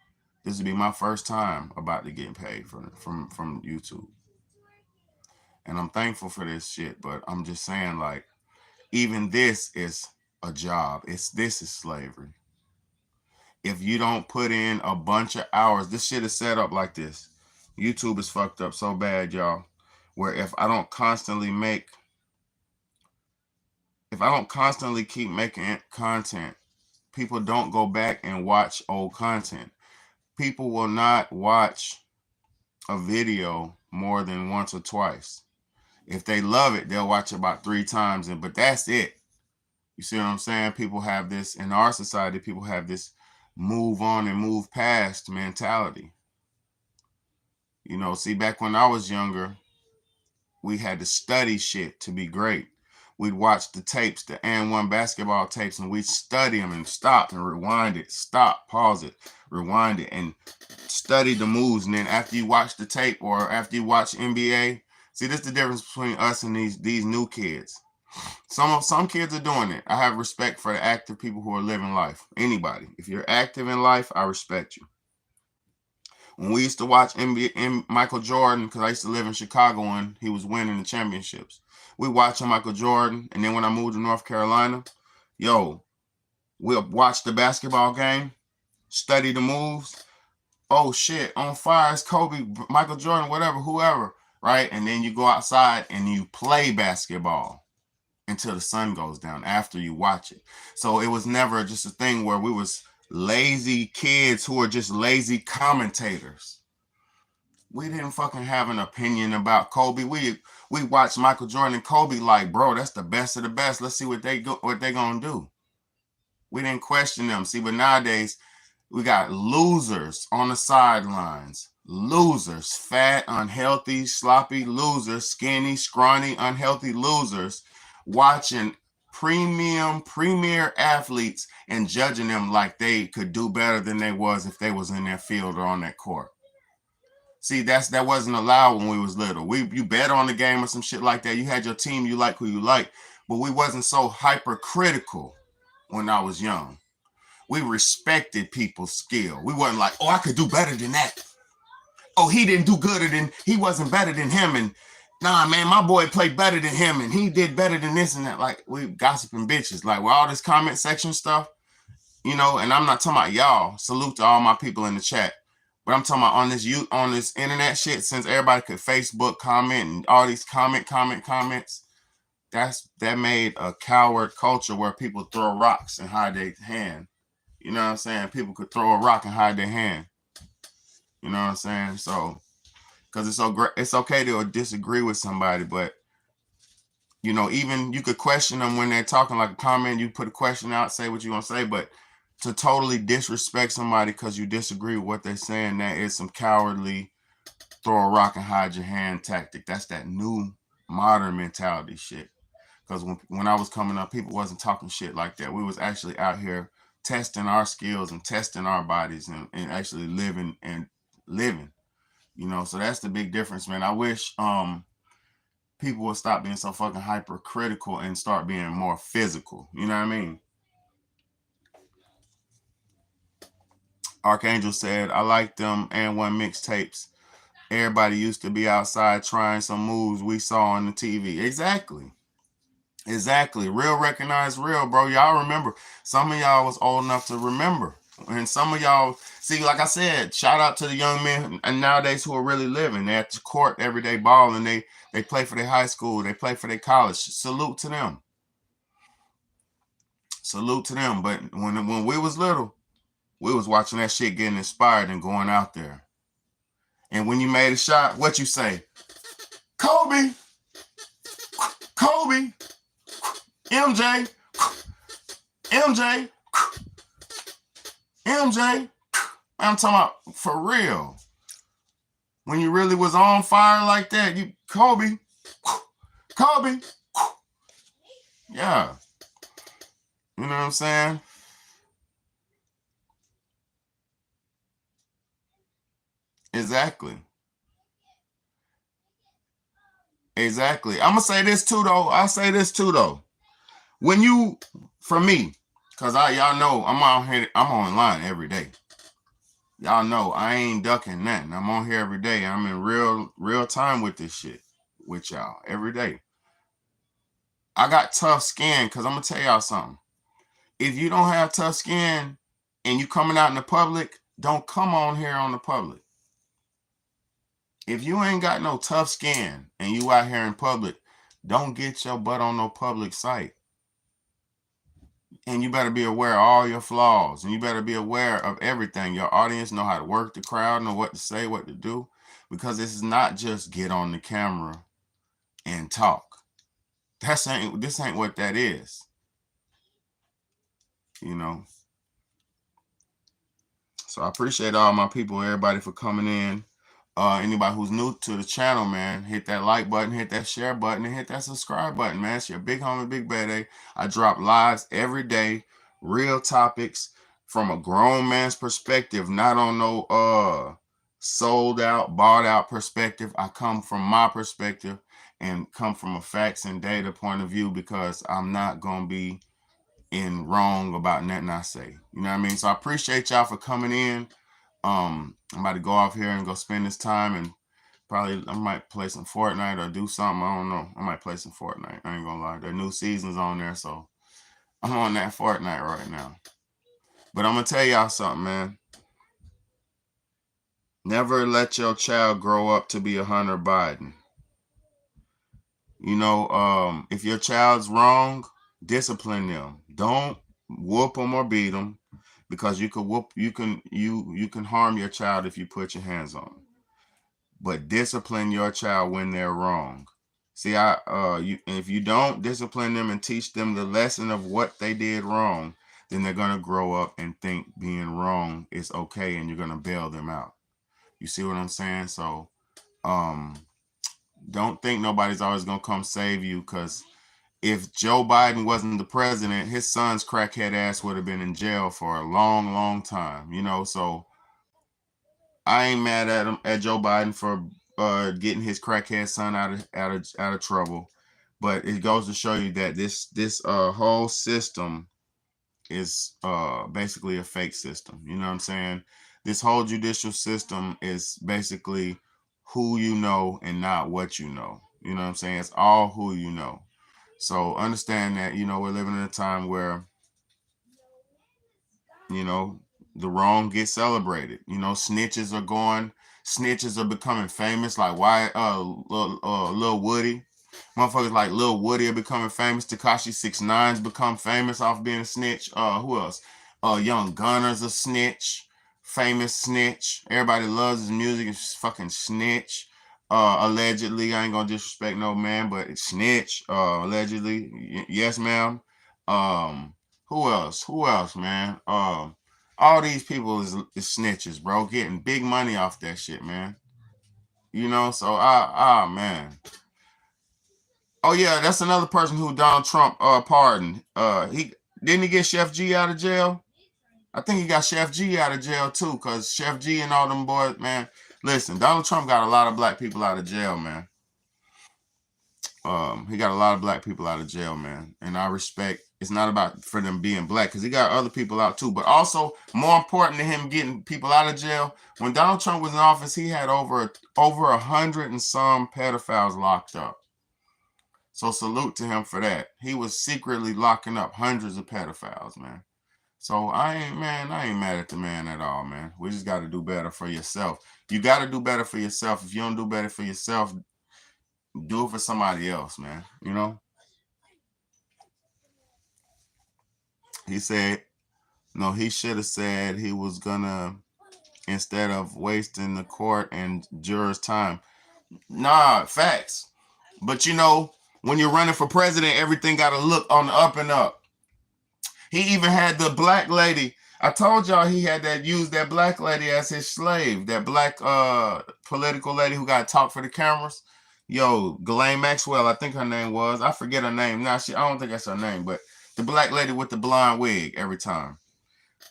this will be my first time about to get paid from YouTube. And I'm thankful for this shit, but I'm just saying, like, even this is a job. This is slavery. If you don't put in a bunch of hours, this shit is set up like this. YouTube is fucked up so bad, y'all, where if I don't constantly keep making content, people don't go back and watch old content. People will not watch a video more than once or twice. If they love it, they'll watch it about 3 times, but that's it. You see what I'm saying? People have this, in our society, people have this move on and move past mentality. See, back when I was younger, we had to study shit to be great. We'd watch the tapes, the And1 basketball tapes, and we'd study them and stop and rewind it, stop, pause it, rewind it, and study the moves. And then after you watch the tape or after you watch NBA, see, this is the difference between us and these new kids. Some kids are doing it. I have respect for the active people who are living life. Anybody. If you're active in life, I respect you. When we used to watch NBA and Michael Jordan, because I used to live in Chicago when he was winning the championships, we watched Michael Jordan. And then when I moved to North Carolina, we'll watch the basketball game, study the moves. Oh shit, on fire, it's Kobe, Michael Jordan, whatever, whoever, right? And then you go outside and you play basketball until the sun goes down after you watch it. So it was never just a thing where we was lazy kids who are just lazy commentators. We didn't fucking have an opinion about Kobe. We watched Michael Jordan and Kobe like, bro, that's the best of the best. Let's see what they gonna do. We didn't question them. See, but nowadays we got losers on the sidelines. Losers, fat, unhealthy, sloppy losers, skinny, scrawny, unhealthy losers, watching premier athletes and judging them like they could do better than they was if they was in their field or on that court. See, that wasn't allowed when we was little. You bet on the game or some shit like that. You had your team, you like who you like, but we wasn't so hypercritical when I was young. We respected people's skill. We wasn't like, oh, I could do better than that. Oh, he didn't do he wasn't better than him. And nah, man, my boy played better than him and he did better than this and that. Like, we gossiping bitches. Like, with all this comment section stuff, and I'm not talking about y'all. Salute to all my people in the chat. But I'm talking about on this internet shit, since everybody could Facebook comment and all these comments, that made a coward culture where people throw rocks and hide their hand. You know what I'm saying? People could throw a rock and hide their hand. You know what I'm saying? So, because it's okay to disagree with somebody, but even you could question them when they're talking, like a comment, you put a question out, say what you want to say, but to totally disrespect somebody because you disagree with what they're saying, that is some cowardly throw a rock and hide your hand tactic. That's that new modern mentality shit. Because when I was coming up, people wasn't talking shit like that. We was actually out here testing our skills and testing our bodies and actually living. So that's the big difference, man. I wish people would stop being so fucking hypercritical and start being more physical. You know what I mean? Archangel said, I like them And1 mixtapes. Everybody used to be outside trying some moves we saw on the TV. Exactly. Real recognize real, bro. Y'all remember. Some of y'all was old enough to remember. And some of y'all, see, like I said, shout out to the young men and nowadays who are really living. They're at the court every day balling. They play for their high school. They play for their college. Salute to them. Salute to them. But when we was little, we was watching that shit, getting inspired and going out there. And when you made a shot, what you say? Kobe, Kobe, MJ, MJ, MJ. I'm talking about for real. When you really was on fire like that, you Kobe, Kobe. Yeah. You know what I'm saying? Exactly. Exactly. I'm gonna say this too though. I'll say this too though. When you, for me, cause y'all know I'm out here, I'm online every day. Y'all know I ain't ducking nothing. I'm on here every day. I'm in real time with this shit with y'all every day. I got tough skin because I'm gonna tell y'all something. If you don't have tough skin and you coming out in the public, don't come on here on the public. If you ain't got no tough skin and you out here in public, don't get your butt on no public site. And you better be aware of all your flaws, and you better be aware of everything. Your audience know how to work the crowd, know what to say, what to do, because this is not just get on the camera and talk. This ain't what that is. You know. So I appreciate all my people, everybody for coming in. Anybody who's new to the channel, man, hit that like button, hit that share button, and hit that subscribe button, man. It's your big homie, Big Bad A. I drop lives every day, real topics from a grown man's perspective, not on no sold out, bought out perspective. I come from my perspective and come from a facts and data point of view, because I'm not gonna be in wrong about nothing I say. You know what I mean? So I appreciate y'all for coming in. I'm about to go off here and go spend this time, and probably I might play some Fortnite or do something. I don't know. I might play some Fortnite. I ain't gonna lie. Their new season's on there, so I'm on that Fortnite right now. But I'm gonna tell y'all something, man. Never let your child grow up to be a Hunter Biden. You know, if your child's wrong, discipline them. Don't whoop them or beat them, because you can harm your child if you put your hands on them. But discipline your child when they're wrong. See, if you don't discipline them and teach them the lesson of what they did wrong, then they're gonna grow up and think being wrong is okay, and you're gonna bail them out. You see what I'm saying? So, don't think nobody's always gonna come save you, because if Joe Biden wasn't the president, his son's crackhead ass would have been in jail for a long, long time. You know, so I ain't mad at Joe Biden for getting his crackhead son out of trouble, but it goes to show you that this whole system is basically a fake system. You know what I'm saying? This whole judicial system is basically who you know and not what you know. You know what I'm saying? It's all who you know. So understand that, you know, we're living in a time where, you know, the wrong gets celebrated. You know, snitches are becoming famous. Like Lil Woody. Motherfuckers like Lil Woody are becoming famous. Tekashi 6ix9ine's become famous off being a snitch. Who else? Young Gunner's a snitch. Famous snitch. Everybody loves his music. It's fucking snitch. Allegedly, I ain't gonna disrespect no man, but it's snitch. Allegedly. Yes, ma'am. Who else, man? All these people is snitches, bro, getting big money off that shit, man. You know, so man. Oh yeah, that's another person who Donald Trump pardoned. He get Chef G out of jail. I think he got Chef G out of jail too, because Chef G and all them boys, man. Listen, Donald Trump got a lot of black people out of jail, man. He got a lot of black people out of jail, man. And I respect, it's not about for them being black, because he got other people out too. But also, more important than him getting people out of jail, when Donald Trump was in office, he had over 100 and some pedophiles locked up. So salute to him for that. He was secretly locking up hundreds of pedophiles, man. So I ain't mad at the man at all, man. We just got to do better for yourself. You got to do better for yourself. If you don't do better for yourself, do it for somebody else, man. You know? He said, no, he should have said he was gonna, instead of wasting the court and jurors' time. Nah, facts. But you know, when you're running for president, everything got to look on the up and up. He even had the black lady. I told y'all he had that used that black lady as his slave. That black political lady who got talked for the cameras. Yo, Ghislaine Maxwell, I think her name was. I forget her name now. I don't think that's her name, but the black lady with the blonde wig every time.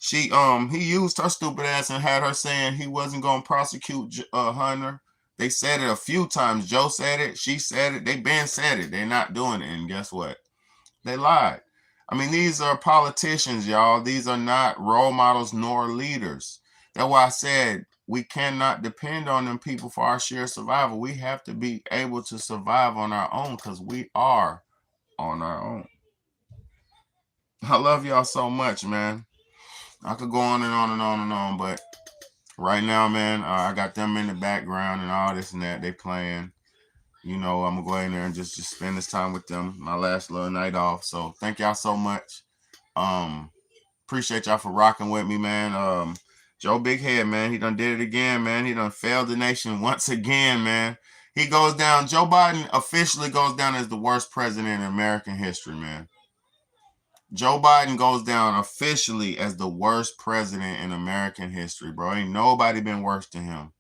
He used her stupid ass and had her saying he wasn't gonna prosecute Hunter. They said it a few times. Joe said it. She said it. They been said it. They're not doing it. And guess what? They lied. I mean, these are politicians, y'all. These are not role models nor leaders. That's why I said we cannot depend on them people for our sheer survival. We have to be able to survive on our own because we are on our own. I love y'all so much, man. I could go on and on and on and on, but right now, man, I got them in the background and all this and that. They playing. You know, I'm going to go in there and just spend this time with them, my last little night off. So thank y'all so much. Appreciate y'all for rocking with me, man. Joe Big Head, man, he done did it again, man. He done failed the nation once again, man. He goes down. Joe Biden officially goes down as the worst president in American history, man. Joe Biden goes down officially as the worst president in American history, bro. Ain't nobody been worse than him.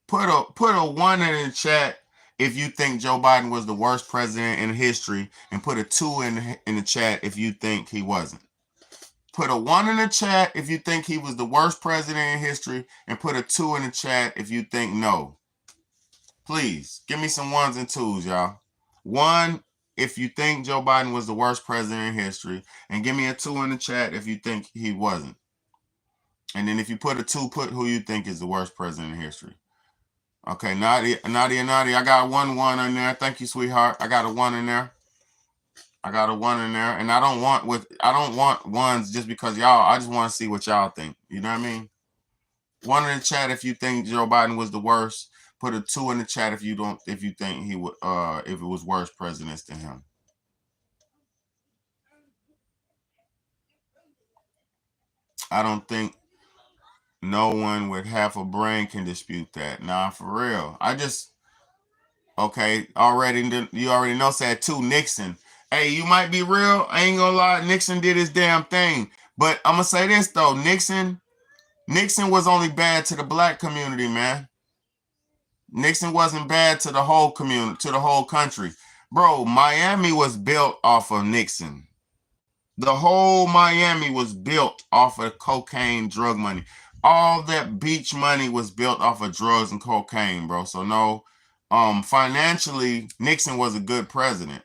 Put a 1 in the chat if you think Joe Biden was the worst president in history, and put a 2 in the chat if you think he wasn't. Put a 1 in the chat if you think he was the worst president in history, and put a 2 in the chat if you think no. Please give me some 1s and 2s, y'all. 1 if you think Joe Biden was the worst president in history, and give me a 2 in the chat if you think he wasn't. And then if you put a 2, put who you think is the worst president in history. Okay, Nadia, I got 1 in there. Thank you, sweetheart. I got a 1 in there. And I don't want 1s just because y'all. I just want to see what y'all think. You know what I mean? 1 in the chat if you think Joe Biden was the worst. Put a 2 in the chat if you think he would if it was worse presidents than him. I don't think no one with half a brain can dispute that. Nah, for real. You already know, said 2, Nixon. Hey, you might be real. I ain't gonna lie. Nixon did his damn thing. But I'm gonna say this, though. Nixon was only bad to the black community, man. Nixon wasn't bad to the whole community, to the whole country. Bro, Miami was built off of Nixon. The whole Miami was built off of cocaine, drug money. All that beach money was built off of drugs and cocaine, bro. So no, financially, Nixon was a good president.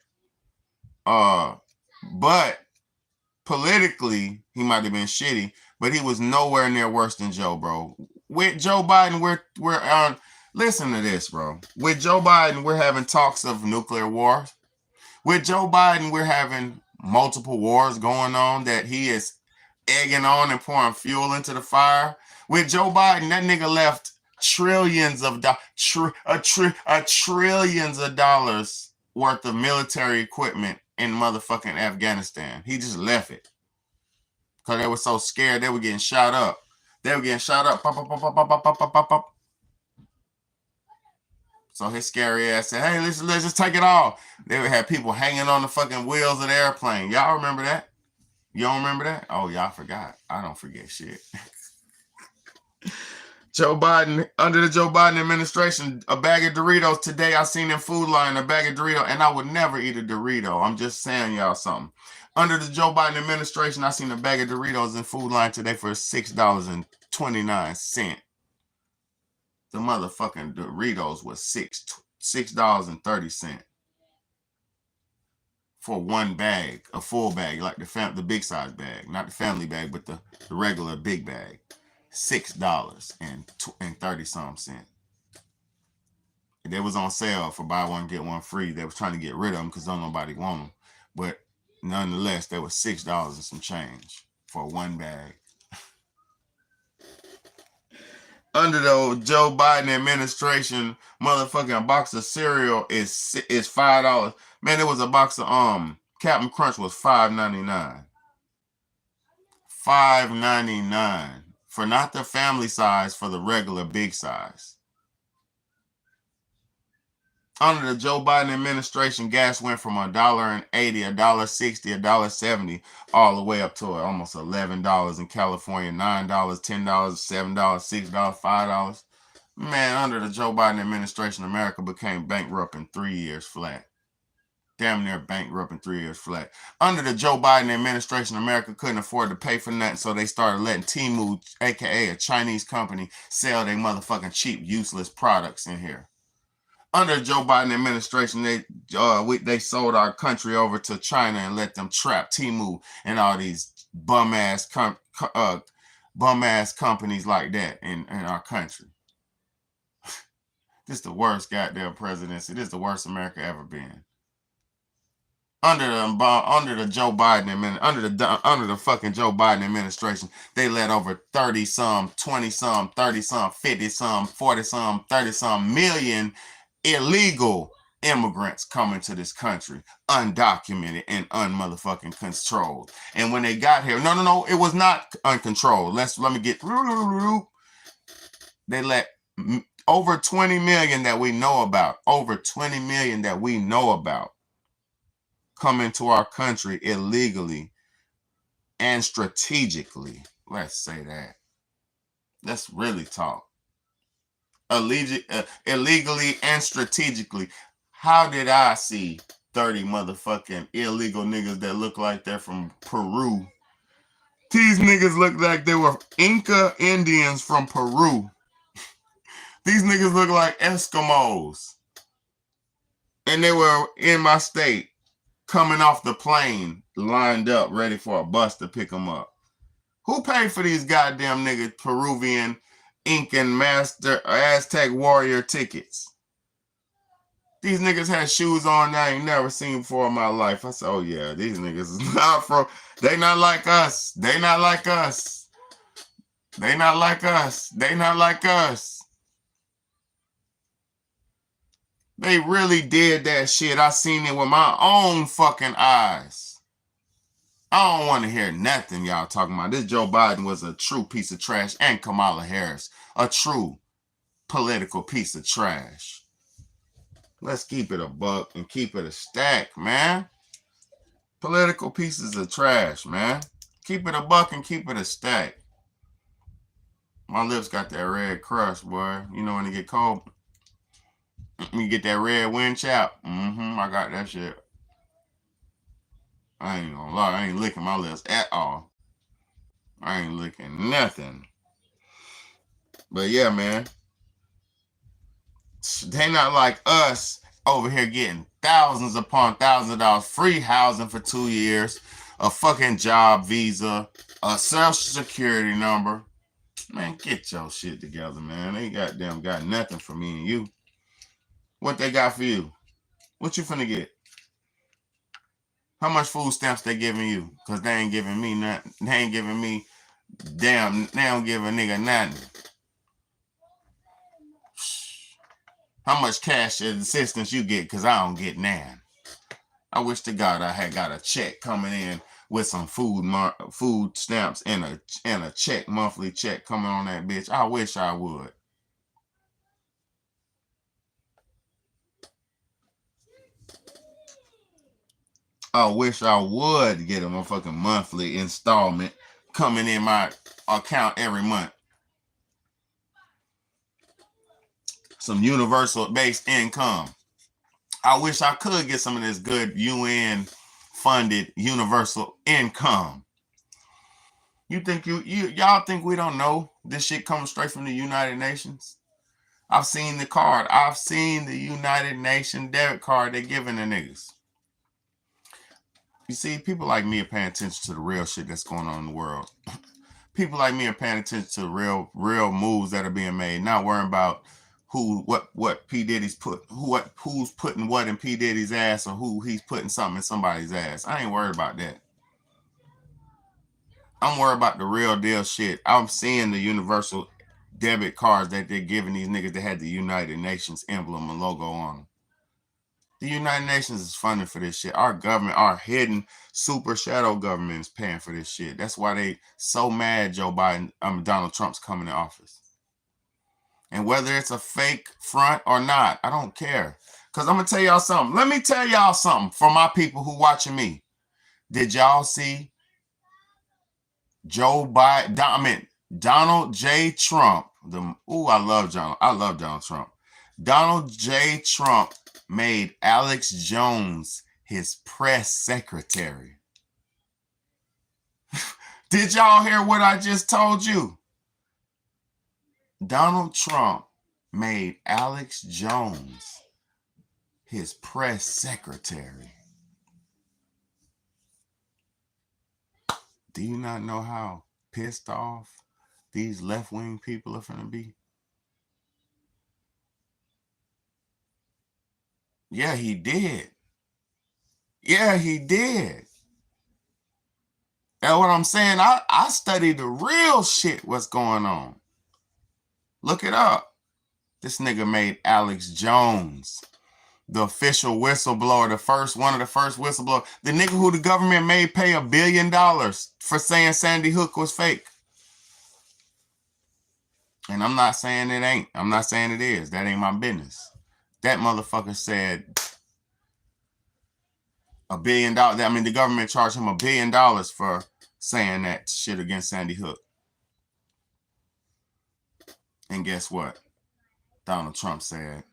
But politically, he might have been shitty, but he was nowhere near worse than Joe, bro. With Joe Biden, we're on. Listen to this, bro. With Joe Biden, we're having talks of nuclear war. With Joe Biden, we're having multiple wars going on that he is egging on and pouring fuel into the fire. With Joe Biden, that nigga left trillions of dollars worth of military equipment in motherfucking Afghanistan. He just left it because they were so scared they were getting shot up. Pop, pop, pop, pop, pop, pop, pop, pop, pop. So his scary ass said, hey, let's just take it all. They would have people hanging on the fucking wheels of the airplane. Y'all remember that? You don't remember that? Oh, y'all forgot. I don't forget shit. Joe Biden, under the Joe Biden administration, a bag of Doritos. Today I seen in Food Line, a bag of Doritos, and I would never eat a Dorito. I'm just saying y'all something. Under the Joe Biden administration, I seen a bag of Doritos in Food Line today for $6.29. The motherfucking Doritos was $6.30 for one bag, a full bag, like the big size bag, not the family bag, but the regular big bag. $6.30. They was on sale for buy one get one free. They was trying to get rid of them because don't nobody want them, but nonetheless, they was $6 and some change for one bag. Under the Joe Biden administration, motherfucking box of cereal is $5. Man, it was a box of Captain Crunch was $5.99. $5.99 for not the family size, for the regular big size. Under the Joe Biden administration, gas went from $1.80, $1.60, $1.70, all the way up to almost $11 in California, $9, $10, $7, $6, $5. Man, under the Joe Biden administration, America became bankrupt in 3 years flat. Damn near bankrupt in 3 years flat. Under the Joe Biden administration, America couldn't afford to pay for nothing, so they started letting Temu, aka a Chinese company, sell their motherfucking cheap, useless products in here. Under the Joe Biden administration, they sold our country over to China and let them trap Temu and all these bum ass companies like that in our country. This is the worst goddamn presidency. This is the worst America ever been. Under the Joe Biden under the fucking Joe Biden administration, they let over 30-some, 20-some, 30-some, 50-some, 40-some, 30-some million illegal immigrants coming to this country, undocumented and unmotherfucking controlled. And when they got here, no, it was not uncontrolled. Let me get. They let over 20 million that we know about, come into our country illegally and strategically. Let's say that. Let's really talk. Illegally and strategically. How did I see 30 motherfucking illegal niggas that look like they're from Peru? These niggas look like they were Inca Indians from Peru. These niggas look like Eskimos. And they were in my state, coming off the plane, lined up, ready for a bus to pick them up. Who paid for these goddamn niggas Peruvian, Incan, Master, Aztec warrior tickets? These niggas had shoes on that I ain't never seen before in my life. I said, oh yeah, these niggas is not from, they not like us. They not like us. They not like us. They not like us. They really did that shit. I seen it with my own fucking eyes. I don't want to hear nothing y'all talking about. This Joe Biden was a true piece of trash, and Kamala Harris, a true political piece of trash. Let's keep it a buck and keep it a stack, man. Political pieces of trash, man. Keep it a buck and keep it a stack. My lips got that red crust, boy. You know when it get cold, you get that red wind chap. I got that shit. I ain't gonna lie, I ain't licking my lips at all. I ain't licking nothing. But yeah, man. They not like us over here getting thousands upon thousands of dollars, free housing for 2 years, a fucking job visa, a social security number. Man, get your shit together, man. They goddamn got nothing for me and you. What they got for you? What you finna get? How much food stamps they giving you? Because they ain't giving me nothing. They ain't giving me, damn, they don't give a nigga nothing. How much cash assistance you get? Because I don't get none. I wish to God I had got a check coming in with some food stamps and a check, monthly check coming on that bitch. I wish I would. I wish I would get a motherfucking monthly installment coming in my account every month. Some universal based income. I wish I could get some of this good UN funded universal income. You think y'all think we don't know this shit comes straight from the United Nations? I've seen the card. I've seen the United Nations debit card they're giving the niggas. You see, people like me are paying attention to the real shit that's going on in the world. People like me are paying attention to the real moves that are being made, not worrying about what P. Diddy's who's putting what in P. Diddy's ass or who he's putting something in somebody's ass. I ain't worried about that. I'm worried about the real deal shit. I'm seeing the universal debit cards that they're giving these niggas that had the United Nations emblem and logo on them. The United Nations is funding for this shit. Our government, our hidden super shadow government is paying for this shit. That's why they so mad Donald Trump's coming in office. And whether it's a fake front or not, I don't care. Because I'm going to tell y'all something. Let me tell y'all something for my people who watching me. Did y'all see Donald J. Trump? I love Donald Trump. Donald J. Trump made Alex Jones his press secretary. Did y'all hear what I just told you? Donald Trump made Alex Jones his press secretary. Do you not know how pissed off these left-wing people are finna be? Yeah, he did. Yeah, he did. That's what I'm saying. I studied the real shit, what's going on. Look it up. This nigga made Alex Jones the official whistleblower, one of the first whistleblowers. The nigga who the government made pay $1 billion for saying Sandy Hook was fake. And I'm not saying it ain't. I'm not saying it is. That ain't my business. That motherfucker said $1 billion. I mean, the government charged him $1 billion for saying that shit against Sandy Hook. And guess what? Donald Trump said,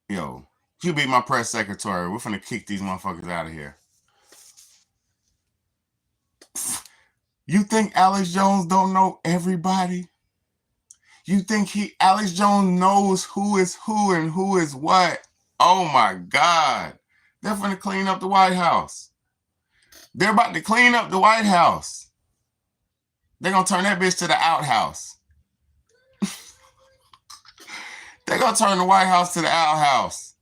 yo, you be my press secretary. We're finna kick these motherfuckers out of here. You think Alex Jones don't know everybody? You think Alex Jones knows who is who and who is what? Oh my God. They're finna clean up the White House. They're about to clean up the White House. They're gonna turn that bitch to the outhouse. They're gonna turn the White House to the outhouse.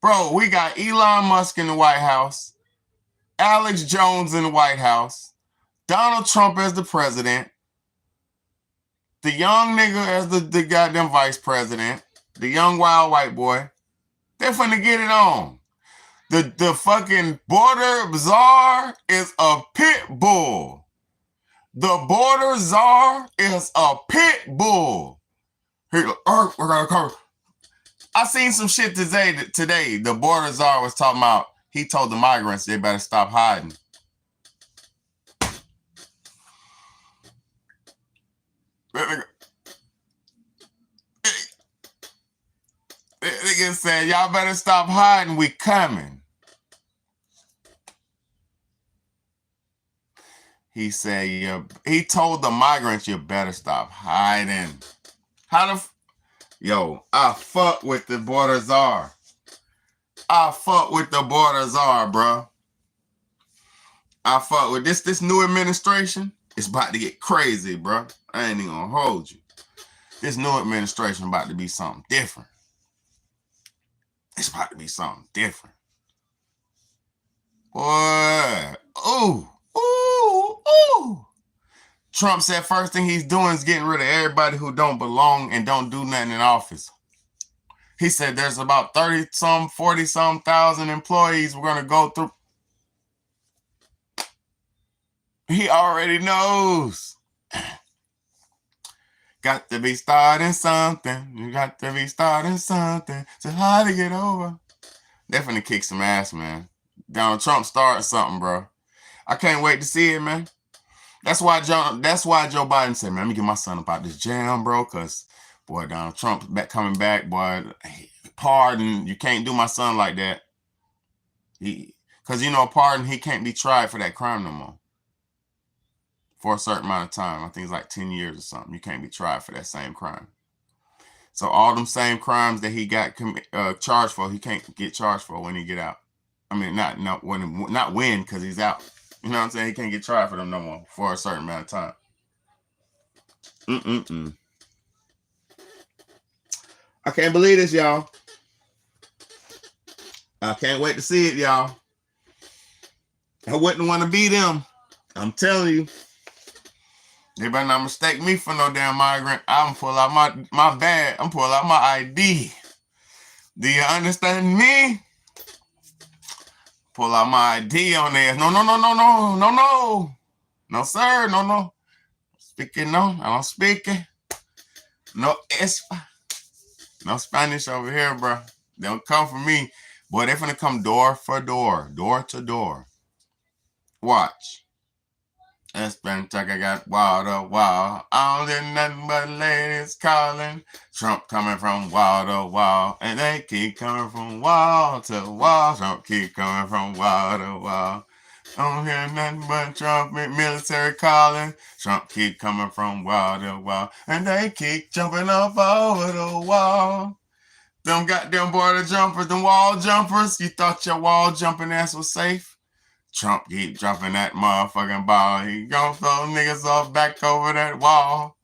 Bro, we got Elon Musk in the White House, Alex Jones in the White House, Donald Trump as the president, the young nigga as the goddamn vice president, the young wild white boy. They're finna get it on. The fucking border czar is a pit bull. The border czar is a pit bull. Here, we're gonna cover. I seen some shit today. The border czar was talking about, he told the migrants they better stop hiding. Nigga said, y'all better stop hiding, we coming. He said, he told the migrants, you better stop hiding. Yo, I fuck with the border czar. I fuck with the border czar, bro. I fuck with this new administration. It's about to get crazy, bro. I ain't even gonna hold you. This new administration about to be something different. It's about to be something different. Boy, ooh. Trump said first thing he's doing is getting rid of everybody who don't belong and don't do nothing in office. He said there's about 40-some thousand employees we're going to go through. He already knows. Got to be starting something. You got to be starting something. So hard to get over. They're finna kick some ass, man. Donald Trump started something, bro. I can't wait to see it, man. That's why Joe Biden said, man, let me get my son about this jam, bro, because, boy, Donald Trump coming back, boy, pardon, you can't do my son like that. Because, pardon, he can't be tried for that crime no more. For a certain amount of time. I think it's like 10 years or something. You can't be tried for that same crime. So all them same crimes that he got charged for, he can't get charged for when he get out. I mean, not when, because he's out. You know what I'm saying? He can't get tried for them no more for a certain amount of time. I can't believe this, y'all. I can't wait to see it, y'all. I wouldn't want to be them. I'm telling you. They better not mistake me for no damn migrant. I'm pull out my bag. I'm pull out my ID. Do you understand me? Pull out my ID on there. No, no, no, no, no, no, no. No, sir. No, no. Speaking, no. I don't speak it. No, no Spanish over here, bro. They don't come for me. Boy, they're finna come door for door, door to door. Watch. I got wall to wall. All in nothing but ladies calling. Trump coming from wall to wall. And they keep coming from wall to wall. Trump keep coming from wall to wall. I don't hear nothing but Trump military calling. Trump keep coming from wall to wall. And they keep jumping up over the wall. Them goddamn border jumpers, them wall jumpers. You thought your wall jumping ass was safe? Trump keep jumping that motherfucking ball. He gon' throw niggas off back over that wall.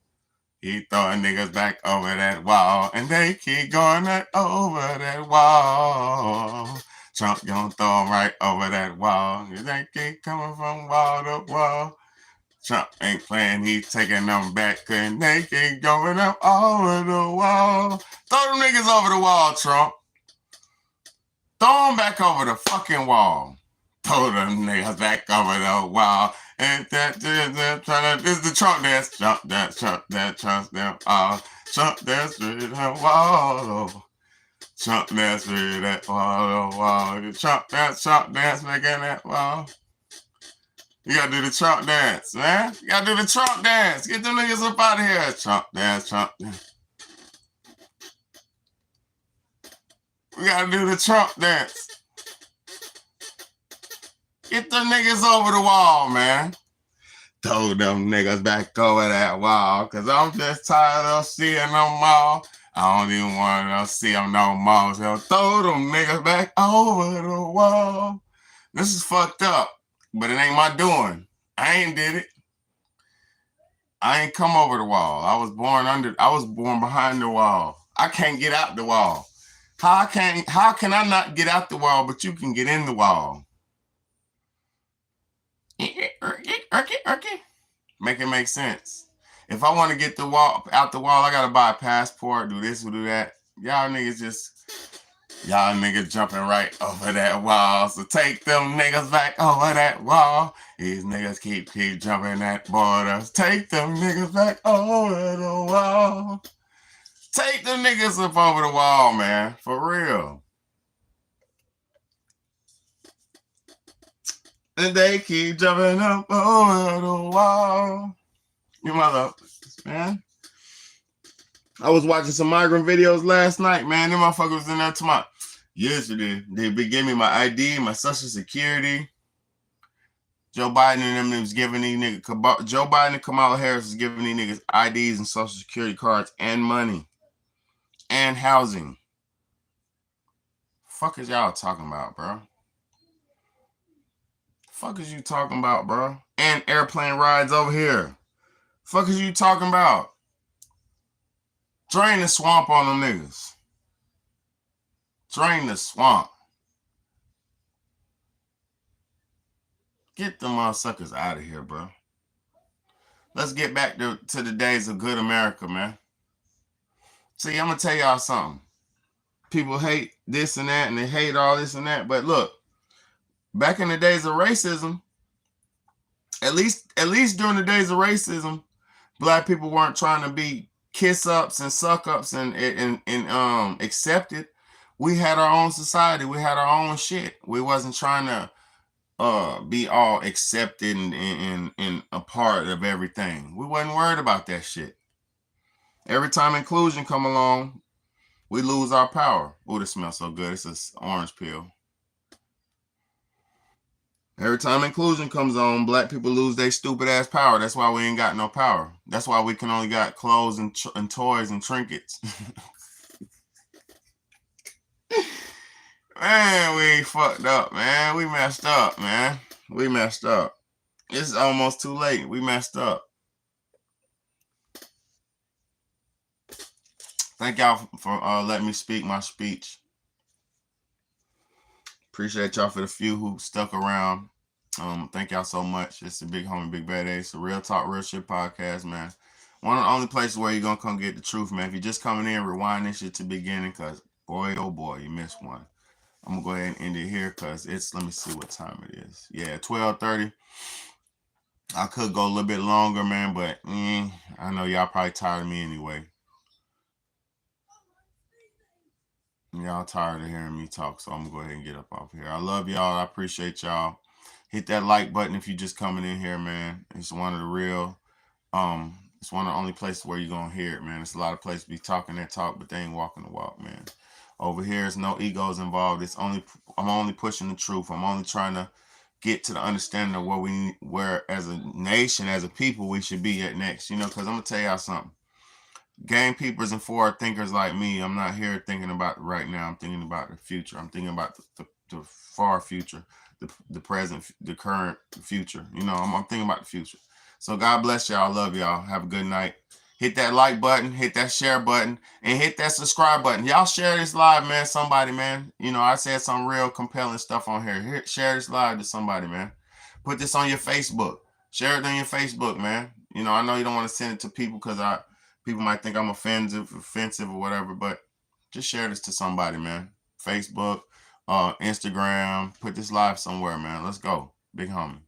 He throwing niggas back over that wall. And they keep going that over that wall. Trump gon' throw them right over that wall. They keep coming from wall to wall. Trump ain't playing, he's taking them back. And they keep going up over the wall. Throw them niggas over the wall, Trump. Throw them back over the fucking wall. Throw them niggas back over the wall. And this is the Trump dance. Trump dance, Trump dance, Trump dance. Trump dance through the wall. Trump dance through that wall. Trump dance, making that wall. You gotta do the Trump dance, man. You gotta do the Trump dance. Get them niggas up out of here. Trump dance, Trump dance. We gotta do the Trump dance. Get them niggas over the wall, man. Throw them niggas back over that wall. Cause I'm just tired of seeing them all. I don't even want to see them no more. So throw them niggas back over the wall. This is fucked up. But it ain't my doing. I ain't did it. I ain't come over the wall. I was born behind the wall. I can't get out the wall. How can I not get out the wall, but you can get in the wall? Make it make sense. If I want to get out the wall, I gotta buy a passport, do this or do that. Y'all niggas jumping right over that wall. So take them niggas back over that wall. These niggas keep jumping that border. Take them niggas back over the wall. Take them niggas up over the wall, man. For real. And they keep jumping up over the wall. You motherfuckers, man. I was watching some migrant videos last night, man. Them motherfuckers was in there tomorrow. Yesterday, they gave me my ID, my social security. Joe Biden and them was giving these niggas, Joe Biden and Kamala Harris was giving these niggas IDs and social security cards and money and housing. Fuck is y'all talking about, bro? Fuck is you talking about, bro? And airplane rides over here. Fuck is you talking about? Drain the swamp on them niggas. Drain the swamp. Get the motherfuckers out of here, bro. Let's get back to the days of good America, man. See, I'm going to tell y'all something. People hate this and that, and they hate all this and that. But look, back in the days of racism, at least during the days of racism, black people weren't trying to be kiss ups and suck ups and accepted. We had our own society. We had our own shit. We wasn't trying to be all accepted and a part of everything. We wasn't worried about that shit. Every time inclusion come along, we lose our power. Oh, this smells so good. It's an orange peel. Every time inclusion comes on, black people lose their stupid ass power. That's why we ain't got no power. That's why we can only got clothes and toys and trinkets. Man, we fucked up, man. We messed up, man. We messed up. It's almost too late. We messed up. Thank y'all for letting me speak my speech. Appreciate y'all for the few who stuck around. Thank y'all so much. It's the Big Homie Big Bad A. It's a real talk, real shit podcast, man. One of the only places where you're gonna come get the truth, man. If you're just coming in, rewind this shit to the beginning, cause Boy, oh boy, you missed one. I'm gonna go ahead and end it here because it's, let me see what time it is. Yeah, 12:30. I could go a little bit longer, man, but I know y'all probably tired of me anyway. Y'all tired of hearing me talk, so I'm gonna go ahead and get up off here. I love y'all. I appreciate y'all. Hit that like button if you're just coming in here, man. It's one of the real, it's one of the only places where you're gonna hear it, man. It's a lot of places be talking that talk, but they ain't walking the walk, man. Over here, there's no egos involved. I'm only pushing the truth. I'm only trying to get to the understanding of where as a nation, as a people, we should be at next. You know, because I'm gonna tell y'all something. Game peepers and forward thinkers like me, I'm not here thinking about right now. I'm thinking about the future. I'm thinking about the far future, the present, the current future. You know, I'm thinking about the future. So God bless y'all. I love y'all. Have a good night. Hit that like button, hit that share button, and hit that subscribe button. Y'all share this live, man. Somebody, man. You know, I said some real compelling stuff on here. Share this live to somebody, man. Put this on your Facebook. Share it on your Facebook, man. You know, I know you don't want to send it to people because people might think I'm offensive or whatever, but just share this to somebody, man. Facebook, Instagram, put this live somewhere, man. Let's go. Big homie.